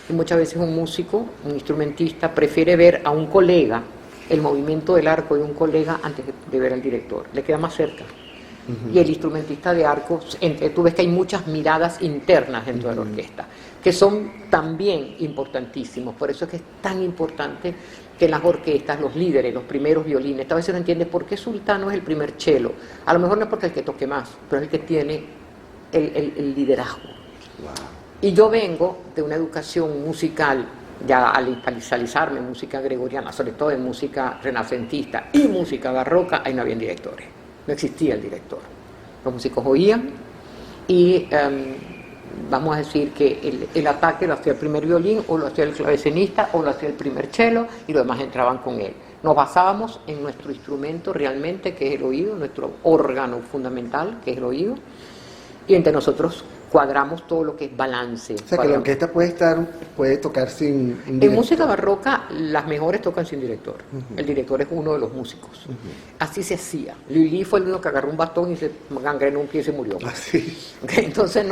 Y muchas veces un músico, un instrumentista, prefiere ver a un colega, el movimiento del arco de un colega antes de ver al director, le queda más cerca. Y el instrumentista de arco, tú ves que hay muchas miradas internas dentro de la orquesta, que son también importantísimos. Por eso es que es tan importante que en las orquestas, los líderes, los primeros violines, a veces no entiende por qué Sultano es el primer cello. A lo mejor no es porque es el que toque más, pero es el que tiene el liderazgo. Wow. Y yo vengo de una educación musical, ya al especializarme en música gregoriana, sobre todo en música renacentista y música barroca, ahí no había directores. No existía el director. Los músicos oían y vamos a decir que el ataque lo hacía el primer violín, o lo hacía el clavecinista, o lo hacía el primer cello, y los demás entraban con él. Nos basábamos en nuestro instrumento realmente, que es el oído, nuestro órgano fundamental, que es el oído, y entre nosotros cuadramos todo lo que es balance. O sea, que la orquesta puede tocar sin En música barroca, las mejores tocan sin director. El director es uno de los músicos. Así se hacía. Lully fue el único que agarró un bastón y se gangrenó un pie y se murió. Okay, entonces,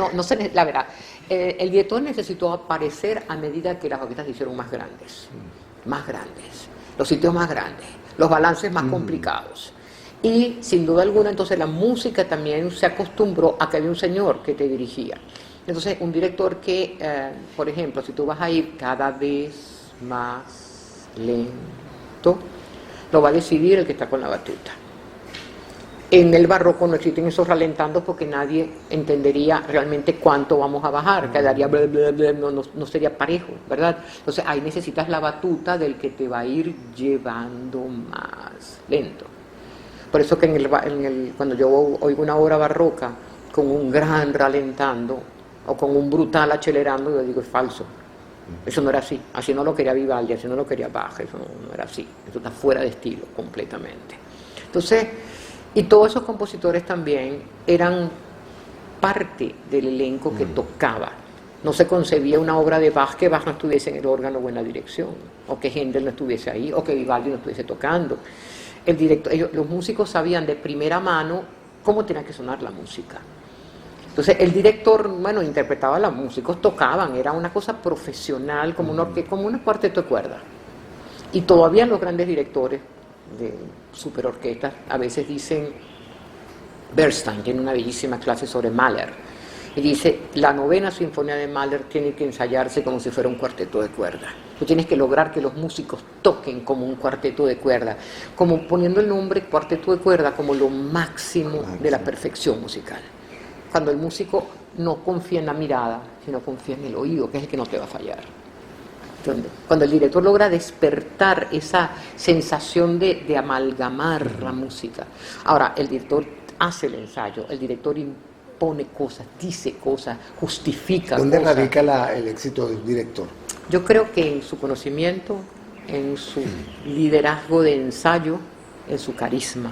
la verdad, el director necesitó aparecer a medida que las orquestas se hicieron más grandes. Más grandes. Los sitios más grandes. Los balances más complicados. Y sin duda alguna, entonces la música también se acostumbró a que había un señor que te dirigía. Entonces, un director que, por ejemplo, si tú vas a ir cada vez más lento, lo va a decidir el que está con la batuta. En el barroco no existen esos ralentandos porque nadie entendería realmente cuánto vamos a bajar, quedaría no sería parejo, ¿verdad? Entonces, ahí necesitas la batuta del que te va a ir llevando más lento. Por eso que cuando yo oigo una obra barroca con un gran ralentando o con un brutal acelerando, yo digo, es falso. Eso no era así. Así no lo quería Vivaldi, así no lo quería Bach, eso no era así. Eso está fuera de estilo completamente. Entonces, y todos esos compositores también eran parte del elenco que tocaba. No se concebía una obra de Bach que Bach no estuviese en el órgano o en la dirección, o que Händel no estuviese ahí, o que Vivaldi no estuviese tocando. El director, los músicos sabían de primera mano cómo tenía que sonar la música. Entonces el director, interpretaba a los músicos, tocaban, era una cosa profesional, como un cuarteto de cuerda. Y todavía los grandes directores de superorquestas a veces dicen, Bernstein tiene una bellísima clase sobre Mahler, y dice, la 9ª sinfonía de Mahler tiene que ensayarse como si fuera un cuarteto de cuerda. Tú tienes que lograr que los músicos toquen como un cuarteto de cuerda, como poniendo el nombre cuarteto de cuerda como lo máximo de la perfección musical. Cuando el músico no confía en la mirada, sino confía en el oído, que es el que no te va a fallar. Cuando el director logra despertar esa sensación de amalgamar la música. Ahora, el director hace el ensayo, el director impone cosas, dice cosas, justifica cosas. ¿Dónde radica el éxito del director? Yo creo que en su conocimiento, en su liderazgo de ensayo, en su carisma.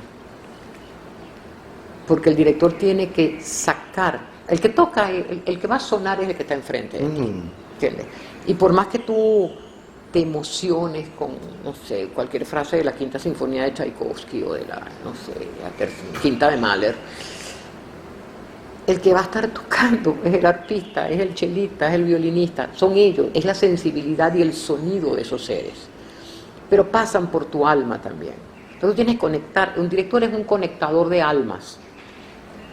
Porque el director tiene que sacar, el que toca, el que va a sonar es el que está enfrente de ti, ¿entiendes? Y por más que tú te emociones con, no sé, cualquier frase de la Quinta Sinfonía de Tchaikovsky o de la, no sé, la Quinta de Mahler, el que va a estar tocando es el artista, es el chelista, es el violinista, son ellos, es la sensibilidad y el sonido de esos seres. Pero pasan por tu alma también. Entonces tú tienes que conectar, un director es un conectador de almas.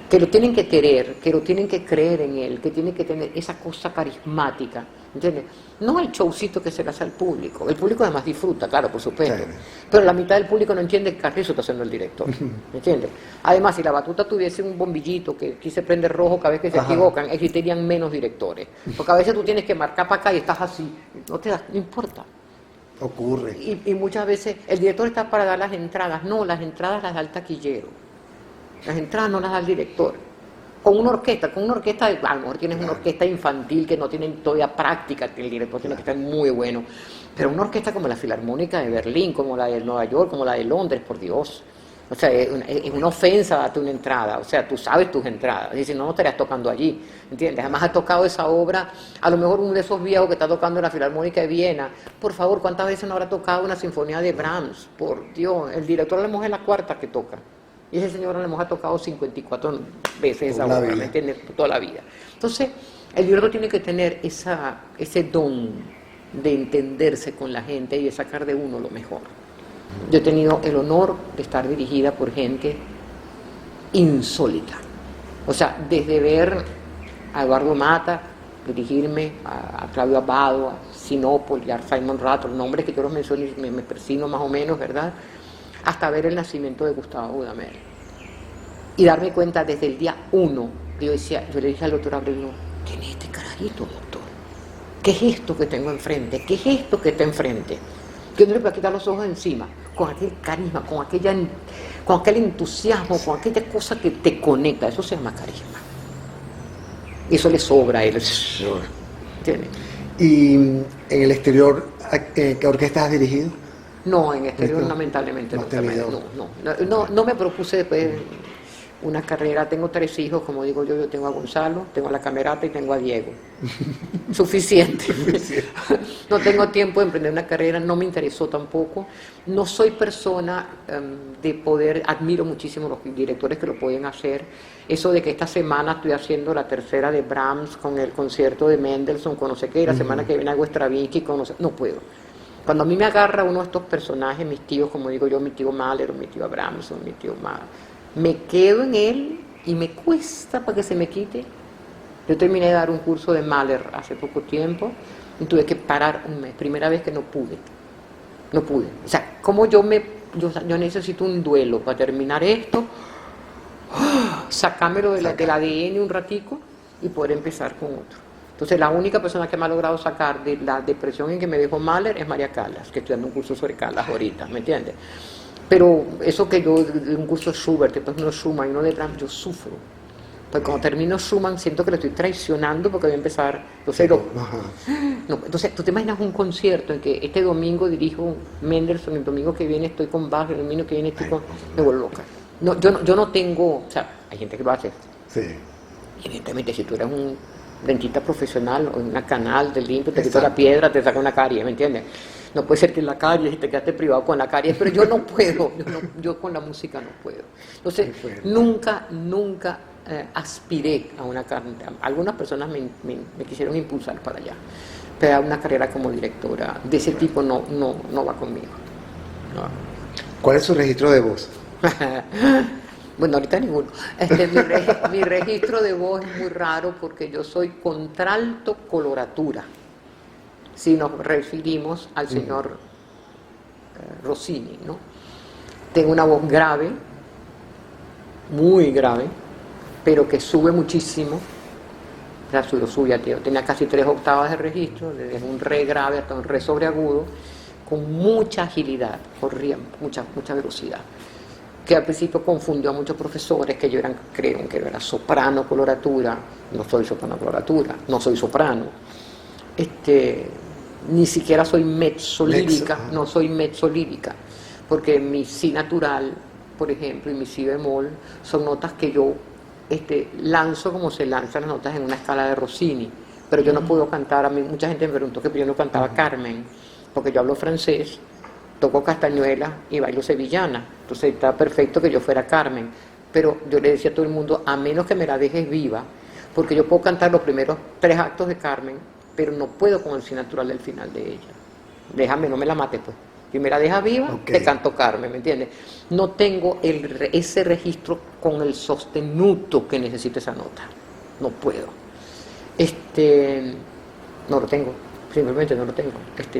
que lo tienen que querer, que lo tienen que creer en él, que tiene que tener esa cosa carismática, ¿entiendes? No el showcito que se le hace al público. El público además disfruta, claro, por supuesto. Claro. Pero la mitad del público no entiende que Carrizo está haciendo el director, ¿entiendes? Además, si la batuta tuviese un bombillito que aquí se prende rojo cada vez que se equivocan, existirían menos directores. Porque a veces tú tienes que marcar para acá y estás así, no importa. Ocurre. Y muchas veces el director está para dar las entradas. No, las entradas las da el taquillero. Las entradas no las da el director. Con una orquesta, a lo mejor tienes una orquesta infantil que no tienen todavía práctica, que el director tiene que estar muy bueno. Pero una orquesta como la Filarmónica de Berlín, como la de Nueva York, como la de Londres, por Dios. O sea, es una ofensa darte una entrada. O sea, tú sabes tus entradas. Y si no, no estarías tocando allí. ¿Entiendes? Además, has tocado esa obra. A lo mejor uno de esos viejos que está tocando en la Filarmónica de Viena. Por favor, ¿cuántas veces no habrá tocado una sinfonía de Brahms? Por Dios, el director a lo mejor es la cuarta que toca. Y ese señor a lo mejor ha tocado 54 veces esa obra, ¿me entiendes? Toda la vida. Entonces, el director tiene que tener ese don de entenderse con la gente y de sacar de uno lo mejor. Yo he tenido el honor de estar dirigida por gente insólita. O sea, desde ver a Eduardo Mata dirigirme, a Claudio Abbado, a Sinopoli, a Simon Rattle, nombres que yo los menciono y me persino más o menos, ¿verdad? Hasta ver el nacimiento de Gustavo Dudamel. Y darme cuenta desde el día 1, yo le dije al doctor Abreu, ¿quién es este carajito, doctor? ¿Qué es esto que tengo enfrente? ¿Qué es esto que está enfrente? Que no le puedo quitar los ojos de encima, con aquel carisma, con aquel entusiasmo, con aquella cosa que te conecta. Eso se llama carisma. Eso le sobra a él. ¿Entiendes? ¿Y en el exterior, qué orquestas has dirigido? No, en exterior lamentablemente no me propuse después una carrera. Tengo 3 hijos, como digo yo tengo a Gonzalo, tengo a la Camerata y tengo a Diego. Suficiente. No tengo tiempo de emprender una carrera, no me interesó tampoco. No soy persona de poder, admiro muchísimo a los directores que lo pueden hacer. Eso de que esta semana estoy haciendo la tercera de Brahms con el concierto de Mendelssohn, con no sé qué, y la semana que viene hago Stravinsky, no puedo. Cuando a mí me agarra uno de estos personajes, mis tíos, como digo yo, mi tío Mahler, o mi tío Abramson, mi tío Mahler, me quedo en él y me cuesta para que se me quite. Yo terminé de dar un curso de Mahler hace poco tiempo y tuve que parar un mes, primera vez que no pude. O sea, como yo necesito un duelo para terminar esto, sacármelo del ADN un ratico y poder empezar con otro. Entonces, la única persona que me ha logrado sacar de la depresión en que me dejó Mahler es María Callas, que estoy dando un curso sobre Callas ahorita, ¿me entiendes? Pero eso que yo, un curso de Schubert, después uno de Schumann y uno de Brahms, yo sufro. Pues cuando termino Schumann siento que lo estoy traicionando porque voy a empezar. Entonces, tú te imaginas un concierto en que este domingo dirijo Mendelssohn, el domingo que viene estoy con Bach, el domingo que viene estoy con... Me vuelvo loca. No, yo no tengo... O sea, hay gente que lo hace. Sí. Evidentemente, si tú eres un dentista profesional o una canal de limpio, te quito la piedra, te saca una carie, ¿me entiendes? No puede ser que la caries y te quedaste privado con la caries, pero yo no puedo, yo con la música no puedo. Entonces, nunca aspiré a una carrera. Algunas personas me quisieron impulsar para allá, pero a una carrera como directora de ese tipo no va conmigo. No. ¿Cuál es su registro de voz? Bueno, ahorita ninguno. Mi registro de voz es muy raro porque yo soy contralto coloratura, si nos referimos al señor Rossini, ¿no? Tengo una voz grave, muy grave, pero que sube muchísimo. Ya lo subía, tío. Tenía casi 3 octavas de registro, desde un re grave hasta un re sobreagudo, con mucha agilidad, corría mucha velocidad, que al principio confundió a muchos profesores que creyeron que yo era soprano coloratura. No soy soprano coloratura, no soy soprano. Ni siquiera soy mezzolírica, no soy mezzolírica, porque mi si natural, por ejemplo, y mi si bemol son notas que yo lanzo como se lanzan las notas en una escala de Rossini, pero yo no puedo cantar. A mí mucha gente me preguntó que yo no cantaba Carmen, porque yo hablo francés, toco castañuela y bailo sevillana, entonces está perfecto que yo fuera Carmen, pero yo le decía a todo el mundo, a menos que me la dejes viva, porque yo puedo cantar los primeros 3 actos de Carmen, pero no puedo con el si natural del final de ella. Déjame, no me la mates, pues. Si me la dejas viva, te canto Carmen, ¿me entiendes? No tengo ese registro con el sostenuto que necesita esa nota. No puedo. No lo tengo. Simplemente no lo tengo.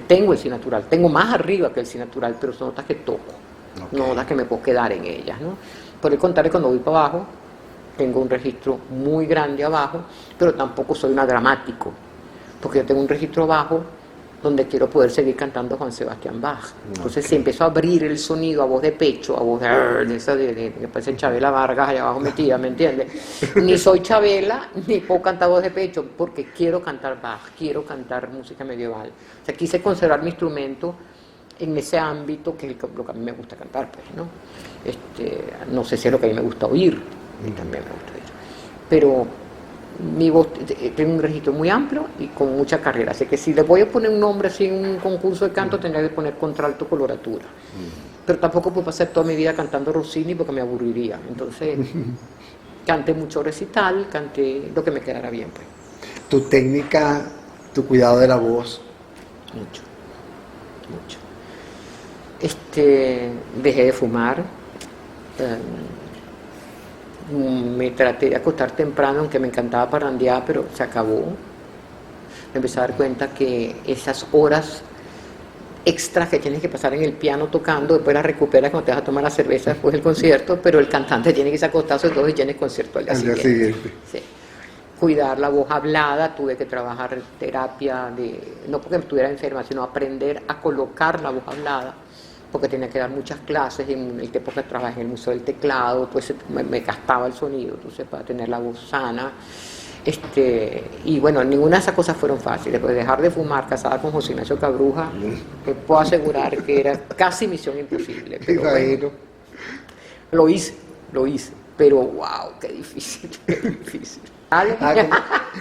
Tengo el si natural. Tengo más arriba que el si natural, pero son notas que toco. No las que me puedo quedar en ellas, ¿no? Por el contrario, cuando voy para abajo, tengo un registro muy grande abajo, pero tampoco soy una dramático, porque yo tengo un registro bajo donde quiero poder seguir cantando Juan Sebastián Bach. Entonces, si empiezo a abrir el sonido a voz de pecho, a voz de esa que parece Chabela Vargas allá abajo metida, ¿me entiendes? Ni soy Chabela, ni puedo cantar voz de pecho, porque quiero cantar Bach, quiero cantar música medieval. O sea, quise conservar mi instrumento en ese ámbito, que es lo que a mí me gusta cantar, pues, ¿no? No sé si es lo que a mí me gusta oír, y también me gusta oír. Pero mi voz tiene un registro muy amplio y con mucha carrera, así que si le voy a poner un nombre así en un concurso de canto, tendría que poner contralto coloratura. Pero tampoco puedo pasar toda mi vida cantando Rossini porque me aburriría. Entonces, canté mucho recital, canté lo que me quedara bien, pues. ¿Tu técnica, tu cuidado de la voz? Mucho. Dejé de fumar. Me traté de acostar temprano, aunque me encantaba parrandear, pero se acabó. Me empecé a dar cuenta que esas horas extras que tienes que pasar en el piano tocando, después las recuperas cuando te vas a tomar la cerveza después del concierto, pero el cantante tiene que irse acostado, sobre todo y tiene concierto al día siguiente. Sí. Cuidar la voz hablada, tuve que trabajar terapia, no porque estuviera enferma, sino aprender a colocar la voz hablada, porque tenía que dar muchas clases, en el tiempo que trabajé en el Museo del Teclado, pues me gastaba el sonido, entonces para tener la voz sana. Y bueno, ninguna de esas cosas fueron fáciles, pues dejar de fumar, casada con José Ignacio Cabruja, te puedo asegurar que era casi misión imposible. Pero bueno, lo hice, pero wow, qué difícil.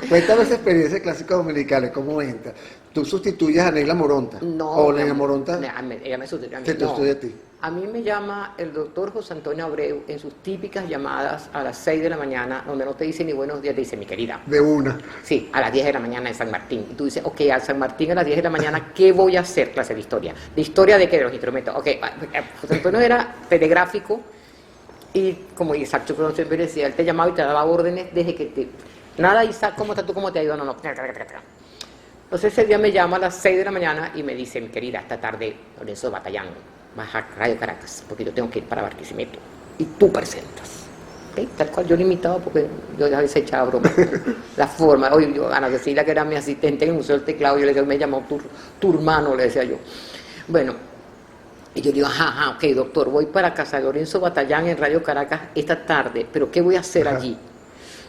Cuéntame esa experiencia de Clásicos Dominicales, ¿cómo entra? ¿Tú sustituyes a Neila Moronta? No. ¿O Neila Moronta? Ella me sustituye a mí. ¿Qué te sustituye a ti? A mí me llama el doctor José Antonio Abreu en sus típicas llamadas a las 6 de la mañana, donde no te dice ni buenos días, te dice, mi querida. De una. Sí, a las 10 de la mañana en San Martín. Y tú dices, ok, a San Martín a las 10 de la mañana, ¿qué voy a hacer? Clase de historia. ¿De historia de qué? De los instrumentos. Ok, José Antonio era telegráfico y, como Isaac Chocron siempre decía, él te llamaba y te daba órdenes desde que te... Nada, Isaac, ¿cómo estás tú? ¿Cómo te ha ido? No. Entonces ese día me llama a las 6 de la mañana y me dice, mi querida, esta tarde Lorenzo Batallán baja a Radio Caracas, porque yo tengo que ir para Barquisimeto. Y tú presentas. ¿Okay? Tal cual yo lo imitaba porque yo a veces echaba broma. La forma, oye, yo, Ana Cecilia, que era mi asistente en el Museo del Teclado, yo le decía, me llamó tu hermano, le decía yo. Bueno, y yo digo, ajá, ok, doctor, voy para casa de Lorenzo Batallán en Radio Caracas esta tarde, pero ¿qué voy a hacer allí?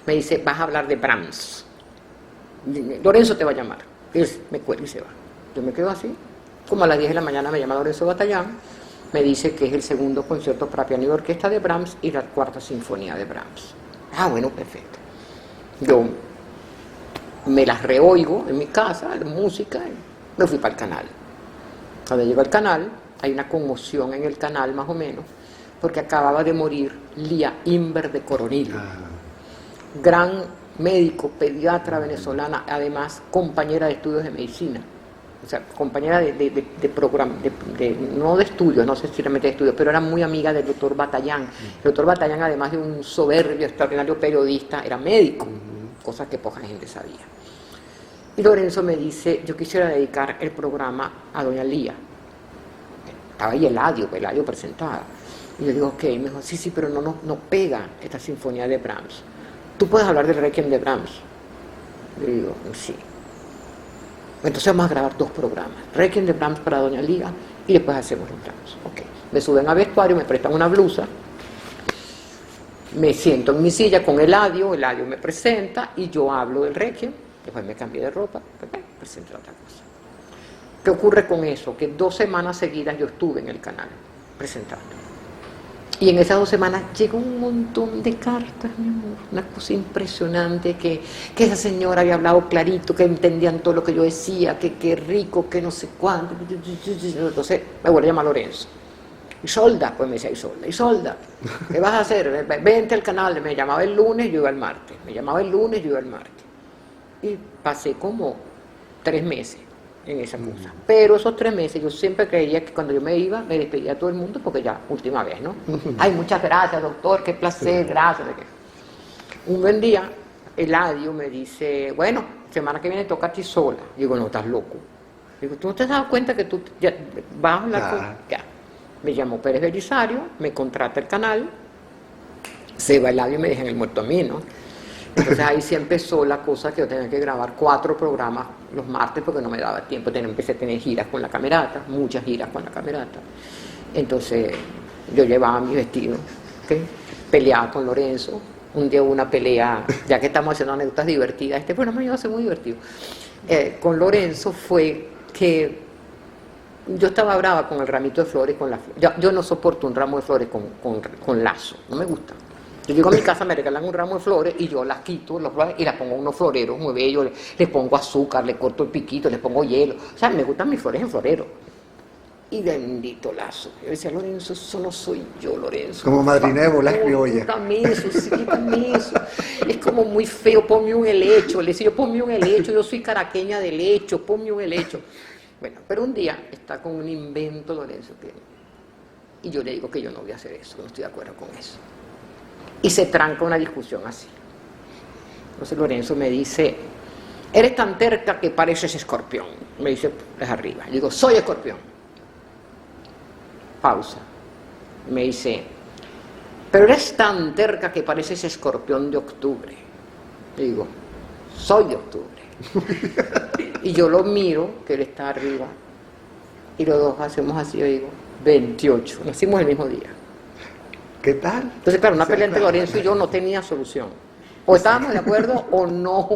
Me dice, vas a hablar de Brahms. Lorenzo te va a llamar. Él me cuelga y se va. Yo me quedo así. Como a las 10 de la mañana me llama Lorenzo Batallán, me dice que es el segundo concierto para piano y orquesta de Brahms y la cuarta sinfonía de Brahms. Ah, bueno, perfecto. Yo me las reoigo en mi casa, la música, y me fui para el canal. Cuando llego al canal, hay una conmoción en el canal más o menos, porque acababa de morir Lía Inver de Coronil. Gran médico, pediatra venezolana, además compañera de estudios de medicina, o sea, compañera de programa, no de estudios, no sé si realmente de estudios, pero era muy amiga del doctor Batallán. El doctor Batallán, además de un soberbio, extraordinario periodista, era médico, cosa que poca gente sabía. Y Lorenzo me dice, yo quisiera dedicar el programa a doña Lía. Estaba ahí Eladio presentaba. Y yo digo, ok, me dijo, sí, pero no pega esta sinfonía de Brahms. ¿Tú puedes hablar del Requiem de Brahms? Yo digo, sí. Entonces vamos a grabar 2 programas. Requiem de Brahms para doña Lía y después hacemos los Brahms. Ok. Me suben a vestuario, me prestan una blusa, me siento en mi silla con Eladio me presenta y yo hablo del Requiem, después me cambié de ropa, presento otra cosa. ¿Qué ocurre con eso? Que 2 semanas seguidas yo estuve en el canal presentando. Y en esas 2 semanas llegó un montón de cartas, mi amor, una cosa impresionante, que esa señora había hablado clarito, que entendían todo lo que yo decía, que qué rico, que no sé cuánto. Entonces me vuelve a llamar Lorenzo. Isolda, pues me decía Isolda, ¿qué vas a hacer? Vente al canal. Me llamaba el lunes, yo iba el martes. Me llamaba el lunes, yo iba el martes. Y pasé como 3 meses en esa cosa. Pero esos 3 meses yo siempre creía que cuando yo me iba, me despedía a todo el mundo porque ya, última vez, ¿no? Ay, muchas gracias, doctor, qué placer, gracias. Un buen día, Eladio me dice, bueno, semana que viene toca a ti sola. Digo, no, estás loco. Digo, ¿tú no te has dado cuenta que tú ya vas a hablar con...? Ya. Me llamó Pérez Belisario, me contrata el canal, se va Eladio y me dejan el muerto a mí, ¿no? Entonces ahí sí empezó la cosa que yo tenía que grabar 4 programas los martes porque no me daba tiempo. Empecé a tener giras con la camerata, muchas giras con la camerata. Entonces yo llevaba mi vestido, ¿okay? Peleaba con Lorenzo. Un día hubo una pelea, ya que estamos haciendo anécdotas divertidas, este programa iba a ser muy divertido. Con Lorenzo fue que yo estaba brava con el ramito de flores, con la yo no soporto un ramo de flores con lazo, no me gusta. Yo llego a mi casa, me regalan un ramo de flores y yo las quito y las pongo en unos floreros muy bellos, les pongo azúcar, les corto el piquito, les pongo hielo. O sea, me gustan mis flores en florero. Y bendito lazo. Yo decía, Lorenzo, eso no soy yo, Lorenzo. Como madrina de bolas criollas. Quítame eso, sí, quítame eso. Es como muy feo, ponme un helecho. Le decía, yo ponme un helecho, yo soy caraqueña de helecho, ponme un helecho. Bueno, pero un día está con un invento, Lorenzo, y yo le digo que yo no voy a hacer eso, no estoy de acuerdo con eso. Y se tranca una discusión así. Entonces Lorenzo me dice, eres tan terca que pareces escorpión. Me dice, es arriba. Yo digo, soy escorpión. Pausa. Me dice, pero eres tan terca que pareces escorpión de octubre. Le digo, soy de octubre. Y yo lo miro, que él está arriba, y los dos hacemos así, yo digo, 28. Nacimos el mismo día. ¿Qué tal? Entonces, claro, una pelea entre Lorenzo y yo no tenía solución. O estábamos de acuerdo o no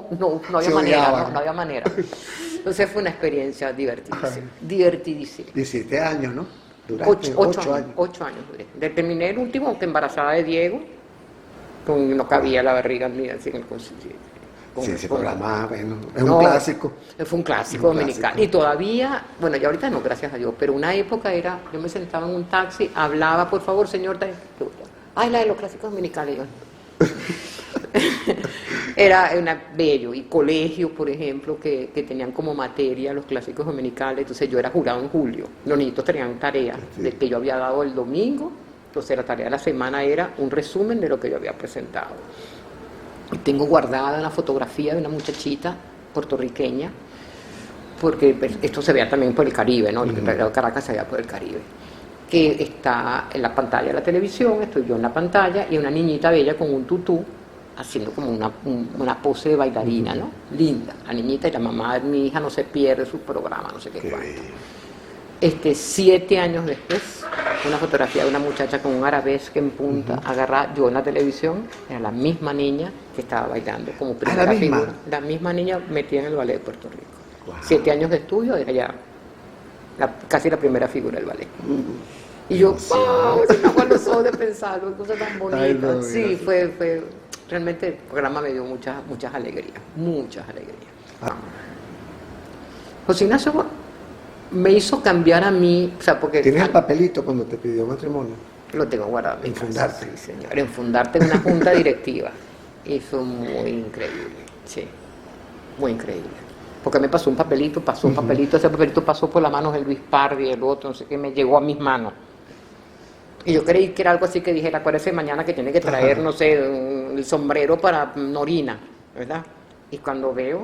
había manera, no había manera. Entonces fue una experiencia divertidísima. Divertidísima. 17 años, ¿no? 8 años. 8 años duré. Terminé el último, aunque embarazada de Diego, no cabía la barriga mía así en el concilio. Sí, ese programa, bueno, es un clásico. Fue un clásico dominicano. Y todavía, bueno, ya ahorita no, gracias a Dios, pero una época era, yo me sentaba en un taxi, hablaba, por favor, señor, ay, la de los clásicos dominicanos. Era bello. Y colegios, por ejemplo, que tenían como materia los clásicos dominicales. Entonces yo era jurado en julio. Los niñitos tenían tareas de que yo había dado el domingo. Entonces la tarea de la semana era un resumen de lo que yo había presentado. Y tengo guardada una fotografía de una muchachita puertorriqueña, porque esto se veía también por el Caribe, ¿no? El Caracas se veía por el Caribe. Que está en la pantalla de la televisión, estoy yo en la pantalla, y una niñita bella con un tutú, haciendo como una pose de bailarina, ¿no? Linda. La niñita y la mamá de mi hija no se pierde su programa, no sé qué cuánto. 7 años después, una fotografía de una muchacha con un arabesque en punta, agarrada, yo en la televisión, era la misma niña que estaba bailando como primera figura. La misma niña metida en el ballet de Puerto Rico. Wow. 7 años de estudio, era ya casi la primera figura del ballet. Y yo, ¡wow! Se me aguan los ojos de pensarlo, cosas tan bonitas. Ay, no, sí, fue realmente el programa me dio muchas alegrías, muchas alegrías. José Ignacio me hizo cambiar a mí, o sea, porque... ¿Tienes el papelito cuando te pidió matrimonio? Lo tengo guardado en Fundarte. Sí, señor, en fundarte en una junta directiva. Y fue muy increíble, sí, muy increíble. Porque me pasó un papelito, ese papelito pasó por las manos de Luis Pardi, el otro, no sé qué, me llegó a mis manos. Y yo creí que era algo así que dije, acuérdese mañana que tiene que traer, no sé, el sombrero para Norina, ¿verdad? Y cuando veo,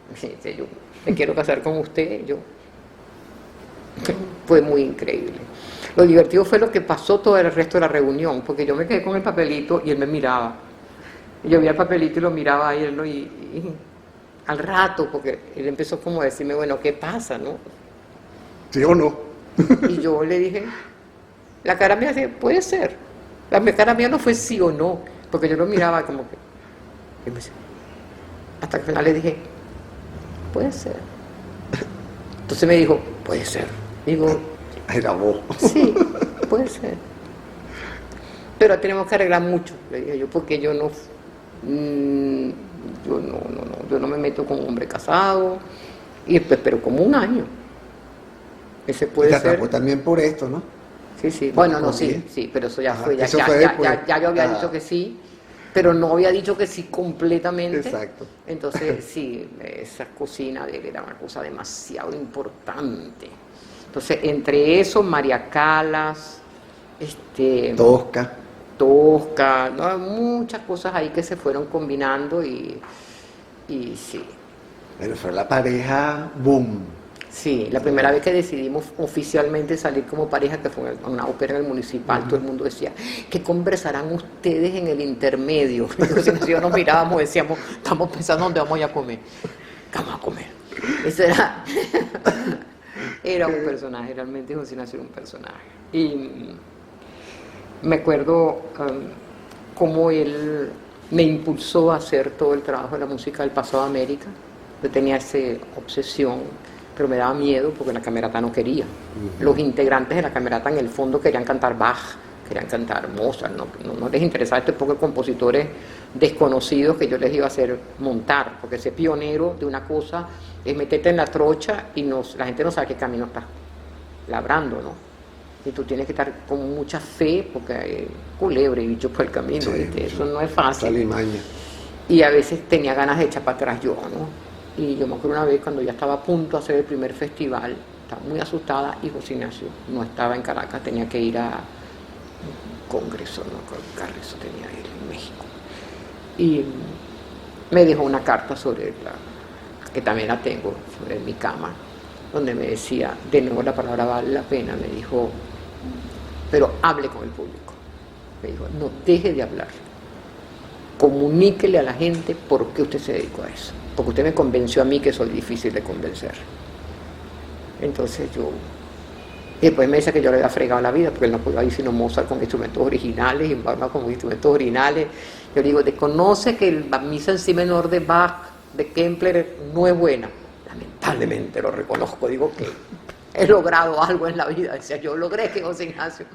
dice, yo me quiero casar con usted, fue muy increíble. Lo divertido fue lo que pasó todo el resto de la reunión, porque yo me quedé con el papelito y él me miraba. Y yo vi el papelito y lo miraba a él, ¿no? Y al rato, porque él empezó como a decirme, bueno, ¿qué pasa, no? ¿Sí o no? Y yo le dije, la cara mía decía, puede ser. La cara mía no fue sí o no, porque yo lo miraba como que... Hasta que al final le dije, puede ser. Entonces me dijo, puede ser. Digo, era vos. Sí, puede ser. Pero tenemos que arreglar mucho, le dije yo, porque yo no me meto con un hombre casado, y después, pero como un año. Ese puede ser. Te también por esto, ¿no? Sí. Bueno, no, sí, pero eso ya fue, ya yo había dicho que sí, pero no había dicho que sí completamente. Exacto. Entonces, sí, esa cocina de él era una cosa demasiado importante. Entonces, entre eso, María Calas, Tosca, ¿no? Muchas cosas ahí que se fueron combinando y sí. Pero fue la pareja boom. Sí, la primera vez que decidimos oficialmente salir como pareja, que fue una ópera en el municipal, todo el mundo decía, ¿qué conversarán ustedes en el intermedio? Entonces yo nos mirábamos y decíamos, estamos pensando dónde vamos a comer. ¿Qué vamos a comer? Eso era un personaje, realmente José Ignacio era un personaje. Y me acuerdo cómo él me impulsó a hacer todo el trabajo de la música del Paso de América. Yo tenía esa obsesión, pero me daba miedo porque la camerata no quería. Los integrantes de la camerata en el fondo querían cantar Bach, querían cantar Mozart, no les interesaba estos pocos compositores desconocidos que yo les iba a hacer montar, porque ser pionero de una cosa es meterte en la trocha y la gente no sabe qué camino estás labrando, ¿no? Y tú tienes que estar con mucha fe, porque hay culebre y bicho por el camino, sí, eso no es fácil. Y a veces tenía ganas de echar para atrás yo, ¿no? Y yo me acuerdo una vez cuando ya estaba a punto de hacer el primer festival, estaba muy asustada y José Ignacio no estaba en Caracas, tenía que ir a un congreso, no, congreso tenía él en México. Y me dejó una carta que también la tengo, sobre mi cama, donde me decía, de nuevo la palabra vale la pena, me dijo, pero hable con el público. Me dijo, no deje de hablar. Comuníquele a la gente por qué usted se dedicó a eso. Porque usted me convenció a mí que soy difícil de convencer. Entonces y después me dice que yo le había fregado la vida, porque él no podía ir sino Mozart con instrumentos originales, y Barba con instrumentos originales. Yo le digo, desconoce que la misa en si menor de Bach, de Kempler, no es buena. Lamentablemente lo reconozco, digo que he logrado algo en la vida. Decía, yo logré que José Ignacio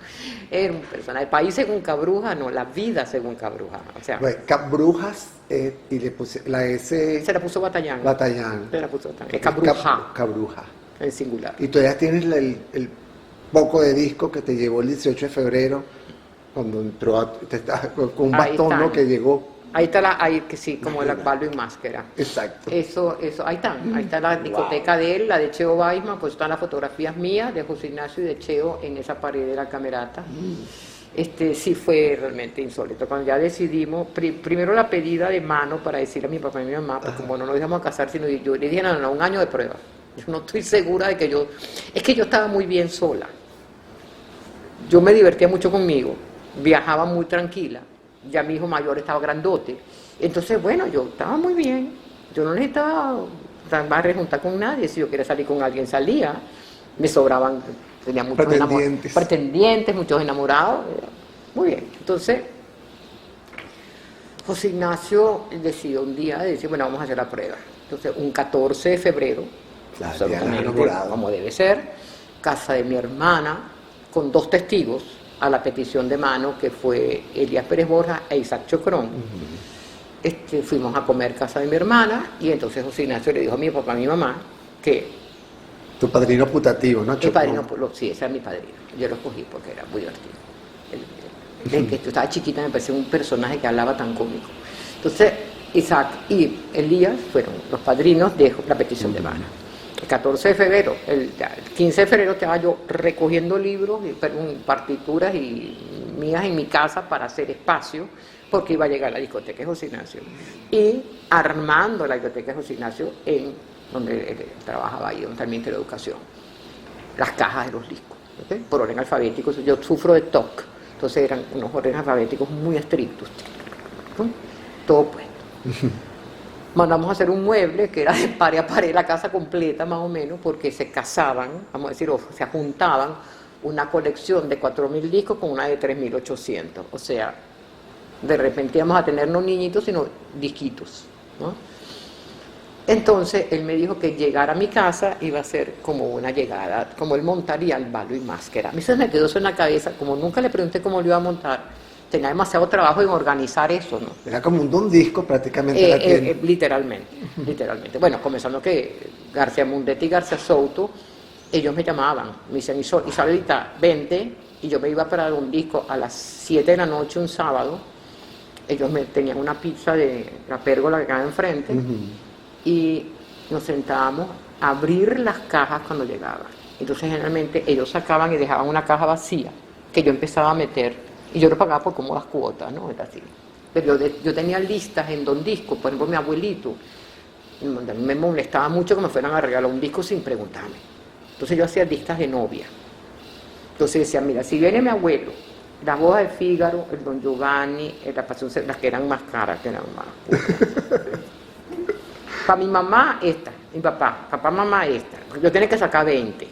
era un personaje. El país según Cabruja, no, la vida según Cabruja. O sea, pues, Cabrujas, y le puse la S. Se la puso Batallán. Se la puso Batallán. Es Cabruja. En singular. Y todavía tienes el poco de disco que te llevó el 18 de febrero, cuando entró, con un bastón, ¿no? Que llegó. Ahí está que sí, como el Balbo y Máscara. Exacto. Eso, ahí está la discoteca de él, la de Cheo Weisman, pues están las fotografías mías de José Ignacio y de Cheo en esa pared de la camerata. Sí fue realmente insólito. Cuando ya decidimos, primero la pedida de mano para decirle a mi papá y a mi mamá, pues como no nos íbamos a casar, sino yo le dije, no, 1 año de prueba. Yo no estoy segura de que es que yo estaba muy bien sola. Yo me divertía mucho conmigo, viajaba muy tranquila. Ya mi hijo mayor estaba grandote. Entonces, bueno, yo estaba muy bien. Yo no necesitaba rejuntar con nadie. Si yo quería salir con alguien, salía. Me sobraban, tenía muchos pretendientes, muchos enamorados. Muy bien. Entonces, José Ignacio decidió un día, bueno, vamos a hacer la prueba. Entonces, un 14 de febrero, como debe ser, casa de mi hermana, con 2 testigos, a la petición de mano, que fue Elías Pérez Borja e Isaac Chocrón. Fuimos a comer casa de mi hermana, y entonces José Ignacio le dijo a mi papá y a mi mamá que... Tu padrino putativo, ¿no? Mi padrino, sí, ese era mi padrino. Yo lo escogí porque era muy divertido. Desde que yo estaba chiquita me parecía un personaje que hablaba tan cómico. Entonces, Isaac y Elías fueron los padrinos de la petición de mano. El 14 de febrero, el 15 de febrero estaba yo recogiendo libros, partituras mías en mi casa para hacer espacio, porque iba a llegar la discoteca de José Ignacio. Y armando la discoteca de José Ignacio donde él trabajaba ahí, donde está el Ministerio de Educación. Las cajas de los discos, ¿okay? Por orden alfabético. Yo sufro de TOC, entonces eran unos órdenes alfabéticos muy estrictos. ¿No? Todo puesto. Mandamos a hacer un mueble que era de pared a pared, la casa completa más o menos, porque se casaban, vamos a decir, o se juntaban una colección de 4.000 discos con una de 3.800. O sea, de repente íbamos a tener no niñitos, sino disquitos, ¿no? Entonces él me dijo que llegar a mi casa iba a ser como una llegada, como él montaría el Balbo y Máscara. A mí se me quedó eso en la cabeza, como nunca le pregunté cómo lo iba a montar. Tenía demasiado trabajo en organizar eso, ¿no? Era como un don disco prácticamente. Literalmente. Bueno, comenzando que García Mundetti y García Souto, ellos me llamaban, me decían, Isabelita, vente, y yo me iba para un disco a las 7 de la noche un sábado, ellos tenían una pizza de la pérgola que quedaba enfrente, y nos sentábamos a abrir las cajas cuando llegaban. Entonces generalmente ellos sacaban y dejaban una caja vacía que yo empezaba a meter, y yo lo pagaba por cómodas cuotas, ¿no? Era así. Pero yo tenía listas en Don Disco, por ejemplo mi abuelito, me molestaba mucho que me fueran a regalar un disco sin preguntarme. Entonces yo hacía listas de novia. Entonces decía, mira, si viene mi abuelo, las bodas de Fígaro, el Don Giovanni, la Pasión, las que eran más caras, que eran más. Para mi mamá, esta. Mi papá, mamá, esta. Yo tenía que sacar 20.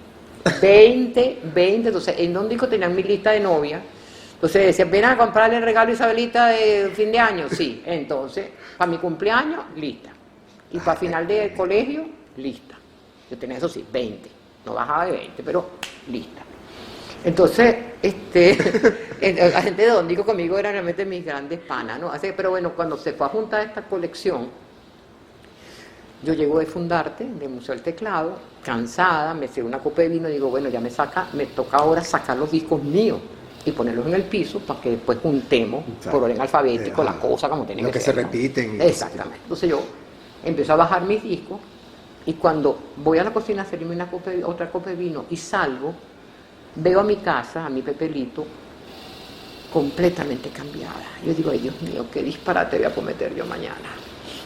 Entonces en Don Disco tenían mi lista de novia. Entonces decían, ven a comprarle el regalo a Isabelita de fin de año. Sí, entonces, para mi cumpleaños, lista. Y para final de colegio, lista. Yo tenía eso sí, 20. No bajaba de 20, pero lista. Entonces, la gente de Don Disco conmigo era realmente mis grandes panas, ¿no? Así, pero bueno, cuando se fue a juntar esta colección, yo llego de Fundarte, del Museo del Teclado, cansada, me sirvo una copa de vino y digo, bueno, ya me toca ahora sacar los discos míos y ponerlos en el piso para que después juntemos por orden alfabético las cosas como tienen que ser. Lo que se repiten. Exactamente. Entonces yo empiezo a bajar mis discos y cuando voy a la cocina a servirme otra copa de vino y salgo, veo a mi casa, a mi Pepelito, completamente cambiada. Yo digo, ay Dios mío, qué disparate voy a cometer yo mañana.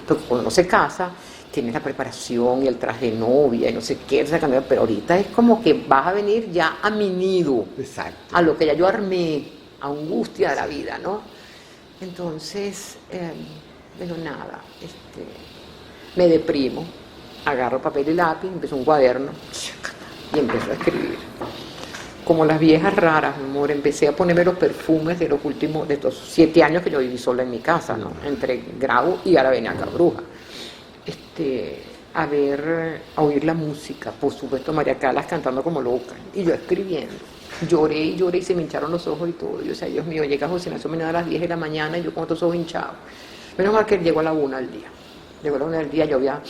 Porque cuando uno se casa, tiene la preparación y el traje de novia y no sé qué, pero ahorita es como que vas a venir ya a mi nido. Exacto. A lo que ya yo armé, a angustia de la vida, ¿no? Entonces, bueno, nada, me deprimo, agarro papel y lápiz, empiezo un cuaderno y empiezo a escribir. Como las viejas raras, mi amor, empecé a ponerme los perfumes de de estos 7 años que yo viví sola en mi casa, ¿no? Entre Grau y Aravena Cabruja. A oír la música, por supuesto María Calas cantando como loca, y yo escribiendo. Lloré y se me hincharon los ojos y todo. Yo decía, Dios mío, llega José Ignacio Meneda a las 10 de la mañana y yo con otros ojos hinchados. Menos mal que llegó a la 1 del día. Llegó a la 1 del día, yo había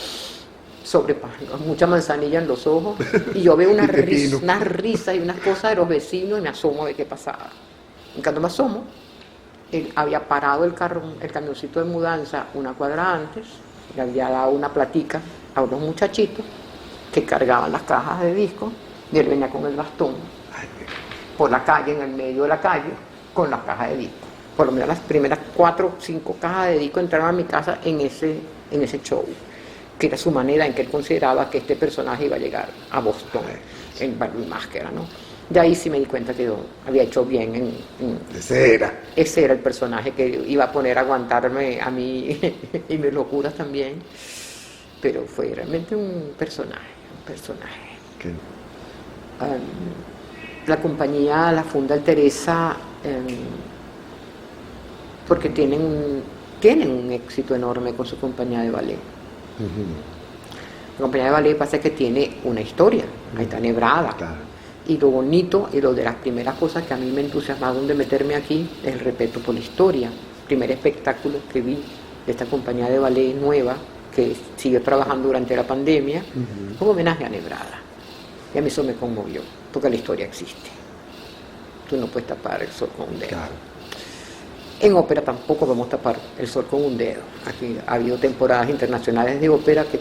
mucha manzanilla en los ojos, y yo veo unas risas y unas cosas de los vecinos y me asomo a ver qué pasaba. En cuanto me asomo, él había parado el camioncito de mudanza una cuadra antes, le había dado una platica a unos muchachitos que cargaban las cajas de discos, y él venía con el bastón por la calle, en el medio de la calle, con las cajas de discos. Por lo menos las primeras 4 o 5 cajas de discos entraron a mi casa en ese show, que era su manera en que él consideraba que este personaje iba a llegar a Boston, en Barbie Máscara, ¿no? De ahí sí me di cuenta que yo había hecho bien Ese era el personaje que iba a poner a aguantarme a mí y mis locuras también. Pero fue realmente un personaje. ¿Qué? La compañía la funda el Teresa porque tienen un éxito enorme con su compañía de ballet. La compañía de ballet pasa que tiene una historia, ahí está Nebrada. Claro. Y lo bonito y lo de las primeras cosas que a mí me entusiasmaron de meterme aquí es el respeto por la historia. El primer espectáculo que vi de esta compañía de ballet nueva, que siguió trabajando durante la pandemia, fue un homenaje a Nebrada. Y a mí eso me conmovió, porque la historia existe. Tú no puedes tapar el sol con un dedo. Claro. En ópera tampoco podemos tapar el sol con un dedo. Aquí ha habido temporadas internacionales de ópera que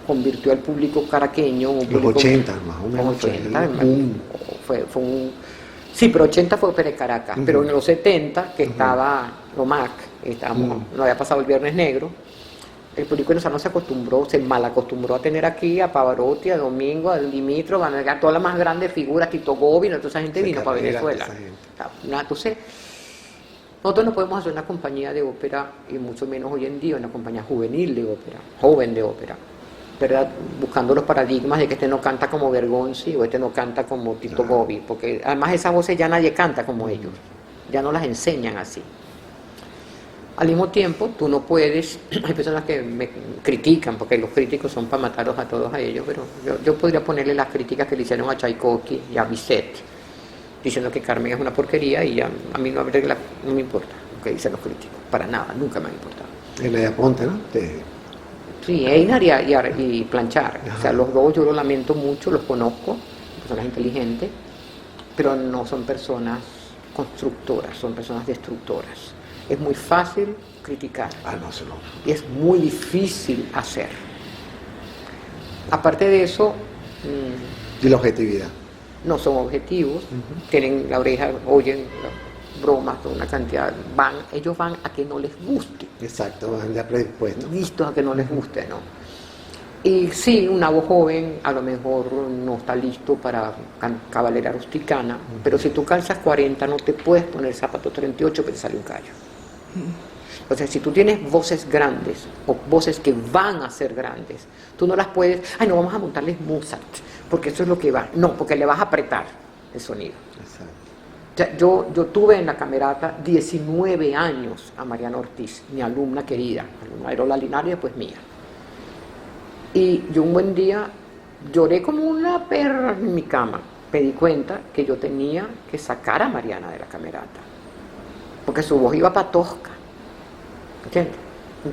convirtió al público caraqueño. Los 80 más o menos. Sí, pero 80 fue ópera de Caracas, pero en los 70, que estaba Lomac, no había pasado el Viernes Negro, el público venezolano se malacostumbró a tener aquí a Pavarotti, a Domingo, a Dimitro, a todas las más grandes figuras, Tito Gómez, toda esa gente vino para Venezuela. Entonces, nosotros no podemos hacer una compañía de ópera, y mucho menos hoy en día, una compañía juvenil de ópera, joven de ópera, ¿verdad? Buscando los paradigmas de que este no canta como Bergonzi o este no canta como Tito Gobi, porque además esas voces ya nadie canta como ellos, ya no las enseñan así. Al mismo tiempo, tú no puedes, hay personas que me critican, porque los críticos son para matarlos a todos a ellos, pero yo podría ponerle las críticas que le hicieron a Tchaikovsky y a Bizet, diciendo que Carmen es una porquería, y a mí no me importa lo que dicen los críticos, para nada, nunca me ha importado. En la de Aponte, ¿no? Sí, Einar y Planchar. O sea, los dos yo los lamento mucho, los conozco, personas inteligentes, pero no son personas constructoras, son personas destructoras. Es muy fácil criticar. No, eso no. Y es muy difícil hacer. Aparte de eso... ¿Y la objetividad? No son objetivos, tienen la oreja, oyen bromas, una cantidad, ellos van a que no les guste. Exacto, van ya predispuestos. Listos a que no les guste, ¿no? Y sí, una voz joven a lo mejor no está listo para cabalera rusticana, pero si tú calzas 40 no te puedes poner zapato 38 que te sale un callo. O sea, si tú tienes voces grandes o voces que van a ser grandes, tú no las puedes, no vamos a montarles Mozart, porque eso es lo que va. No, porque le vas a apretar el sonido. Exacto. O sea, yo tuve en la camerata 19 años a Mariana Ortiz, mi alumna querida, alumna de Lola Linares y después mía. Y yo un buen día lloré como una perra en mi cama. Me di cuenta que yo tenía que sacar a Mariana de la camerata, porque su voz iba para tosca. ¿Entiendes?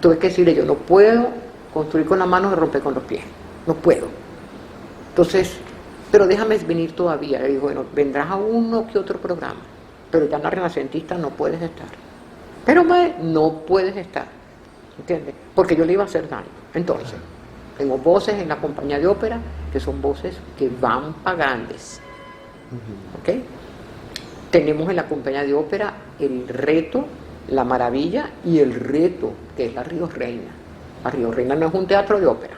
Tuve que decirle, yo no puedo construir con la mano y romper con los pies. No puedo. Entonces, pero déjame venir todavía. Le digo, bueno, vendrás a uno que otro programa, pero ya en la Renacentista no puedes estar. Pero no puedes estar. ¿Entiendes? Porque yo le iba a hacer daño. Entonces, tengo voces en la compañía de ópera que son voces que van para grandes. ¿Ok? Tenemos en la compañía de ópera el reto, la maravilla y el reto, que es la Río Reina. La Río Reina no es un teatro de ópera.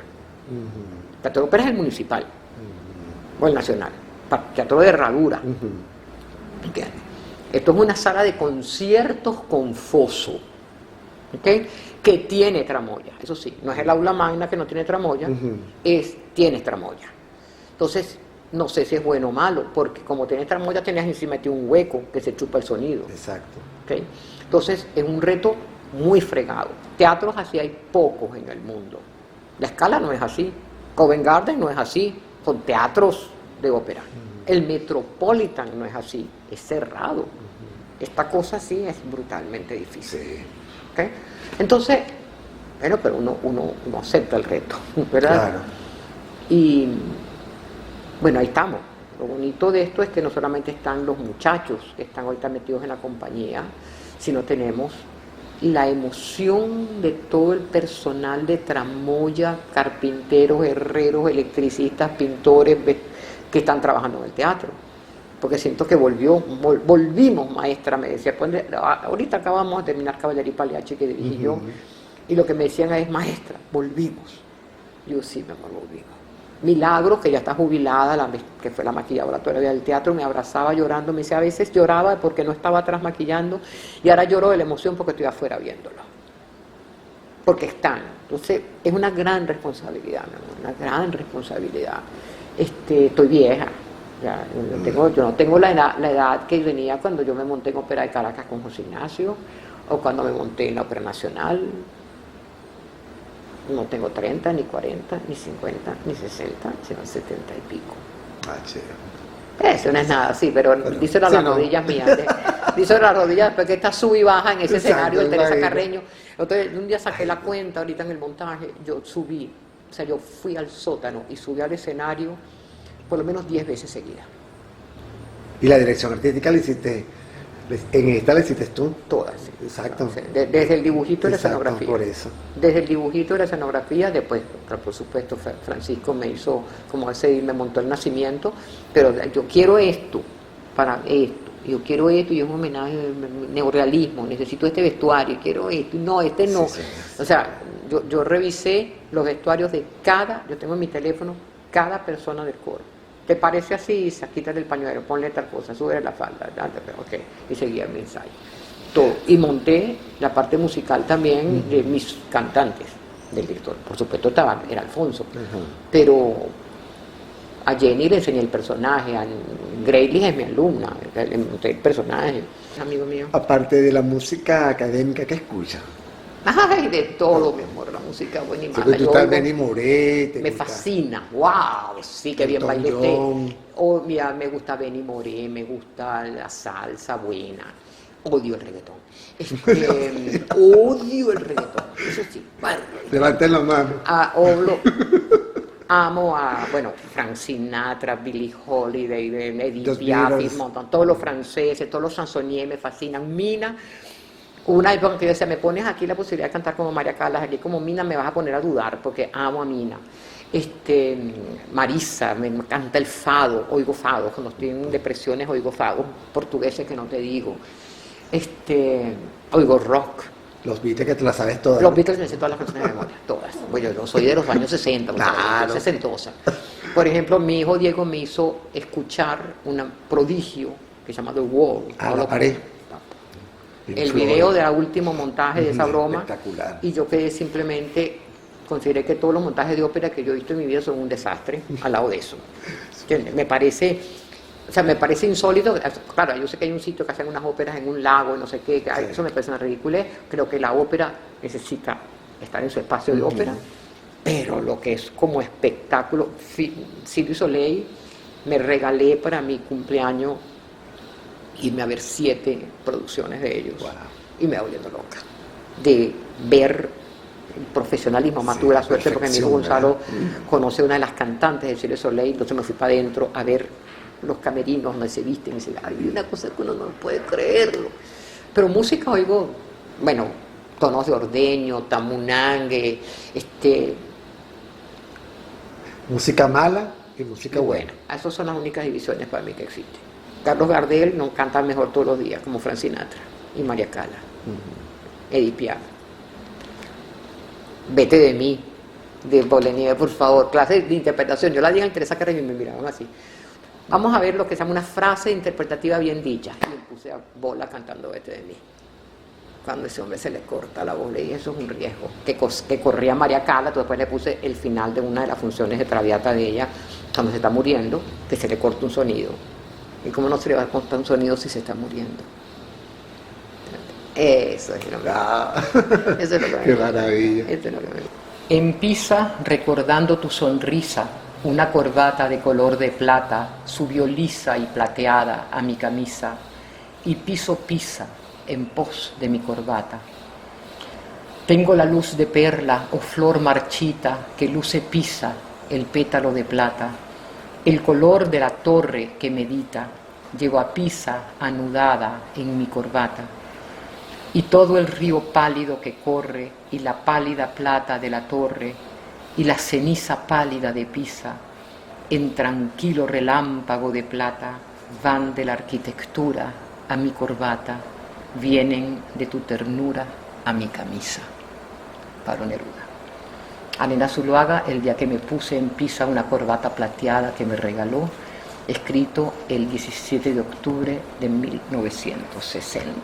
El teatro de ópera es el municipal o el nacional. Teatro de herradura. ¿Entiendes? Esto es una sala de conciertos con foso. ¿Okay? Que tiene tramoya. Eso sí, no es el aula magna que no tiene tramoya, tiene tramoya. Entonces, no sé si es bueno o malo, porque como tiene tramoya tenías encima metido un hueco que se chupa el sonido. Exacto. ¿Okay? Entonces, es un reto muy fregado. Teatros así hay pocos en el mundo. La Scala no es así, Covent Garden no es así, son teatros de ópera. El Metropolitan no es así, es cerrado. Esta cosa sí es brutalmente difícil. Sí. ¿Okay? Entonces, bueno, pero uno acepta el reto, ¿verdad? Claro. Y bueno, ahí estamos. Lo bonito de esto es que no solamente están los muchachos que están ahorita metidos en la compañía, sino tenemos la emoción de todo el personal de tramoya, carpinteros, herreros, electricistas, pintores que están trabajando en el teatro. Porque siento que volvimos, maestra, me decía, pues, ahorita acabamos de terminar Cavallerí Pagliacci que dirigí yo, y lo que me decían es, maestra, volvimos. Yo, sí, mi amor, volvimos. Milagro, que ya está jubilada, que fue la maquilladora todavía del teatro, me abrazaba llorando, me decía, a veces lloraba porque no estaba atrás maquillando, y ahora lloro de la emoción porque estoy afuera viéndolo. Porque están. Entonces, es una gran responsabilidad, mi amor, una gran responsabilidad. Estoy vieja. Ya, yo no tengo la edad que venía cuando yo me monté en Ópera de Caracas con José Ignacio, o cuando me monté en la Ópera Nacional. No tengo 30, ni 40, ni 50, ni 60, sino 70 y pico. Eso no es nada, sí, pero dice las rodillas mías. Dice las rodillas, después que está sub y baja en ese escenario, el Teresa Carreño. Entonces, un día saqué la cuenta, ahorita en el montaje, yo subí, o sea, yo fui al sótano y subí al escenario por lo menos 10 veces seguidas. ¿Y la dirección artística la hiciste? ¿En esta la hiciste tú? Todas, sí. Exacto. Desde el dibujito y la escenografía. Por eso. Desde el dibujito y la escenografía, después, por supuesto, Francisco me hizo, como ese, me montó el nacimiento, pero yo quiero esto, para esto, yo quiero esto, y es un homenaje al neorrealismo, necesito este vestuario, quiero esto, no, este no. Sí. O sea, yo revisé los vestuarios de yo tengo en mi teléfono, cada persona del coro. ¿Te parece así? Quítale el pañuelo, ponle tal cosa, sube la falda, ok, y seguía mi ensayo. Todo. Y monté la parte musical también de mis cantantes, del director. Por supuesto era Alfonso, pero a Jenny le enseñé el personaje, a Grayling es mi alumna, le monté el personaje, amigo mío. Aparte de la música académica, ¿qué escuchas? Ay, de todo, mi amor, la música buena y mala. Sí, tú estás Benny Moré, me fascina, wow, sí, que bien bailé. Mira, me gusta Benny Moré, me gusta la salsa buena. Odio el reggaetón. Odio el reggaetón, eso sí. Vale. Levanten la mano. Amo a, Frank Sinatra, Billie Holiday, Edith Piaf, todos los franceses, todos los chansonniers me fascinan. Mina, Hubo una época que yo decía, me pones aquí la posibilidad de cantar como María Callas, aquí como Mina me vas a poner a dudar, porque amo a Mina. Marisa, me encanta el fado, oigo fado, cuando estoy en depresiones oigo fado, portugueses que no te digo. Oigo rock. Los Beatles que te las sabes todas. Los Beatles me sé todas las canciones de memoria, todas. Pues yo soy de los años 60, claro. Soy sesentosa. Por ejemplo, mi hijo Diego me hizo escuchar un prodigio que se llama The Wall. Ah, la pared. El video del último montaje de esa broma. Espectacular. Y yo quedé simplemente, consideré que todos los montajes de ópera que yo he visto en mi vida son un desastre al lado de eso. Me parece insólito. Claro, yo sé que hay un sitio que hacen unas óperas en un lago y no sé qué, eso me parece una ridiculez. Creo que la ópera necesita estar en su espacio de ópera, pero lo que es como espectáculo, Cirque du Soleil, me regalé para mi cumpleaños irme a ver 7 producciones de ellos. Wow. Y me va volviendo loca de ver el profesionalismo. Más tuve la suerte porque mi hijo Gonzalo conoce una de las cantantes de Cirque du Soleil, entonces me fui para adentro a ver los camerinos donde se visten y dice, hay una cosa que uno no puede creerlo. Pero música oigo, bueno, tonos de ordeño, tamunangue, música mala y música buena. Esas son las únicas divisiones para mí que existen. Carlos Gardel no canta mejor todos los días, como Frank Sinatra y María Callas, Edith Piaf. Vete de mí, de Bolenier, por favor, clase de interpretación. Yo la dije en Teresa Carreño y me miraban así. Vamos a ver lo que se llama una frase interpretativa bien dicha. Y me puse a bola cantando Vete de mí. Cuando ese hombre se le corta la voz, le dije, eso es un riesgo. Que corría María Callas, después le puse el final de una de las funciones de Traviata de ella, cuando se está muriendo, que se le corta un sonido. ¿Y cómo no se le va a cortar un sonido si se está muriendo? Eso es lo que Eso es lo que Qué maravilla. Eso es lo que En Pisa, recordando tu sonrisa, una corbata de color de plata subió lisa y plateada a mi camisa, y piso Pisa en pos de mi corbata. Tengo la luz de perla o flor marchita que luce Pisa, el pétalo de plata, el color de la torre que medita, llevo a Pisa anudada en mi corbata. Y todo el río pálido que corre, y la pálida plata de la torre, y la ceniza pálida de Pisa, en tranquilo relámpago de plata, van de la arquitectura a mi corbata, vienen de tu ternura a mi camisa. Pablo Neruda. A Nena Zuluaga, el día que me puse en Pisa una corbata plateada que me regaló, escrito el 17 de octubre de 1960.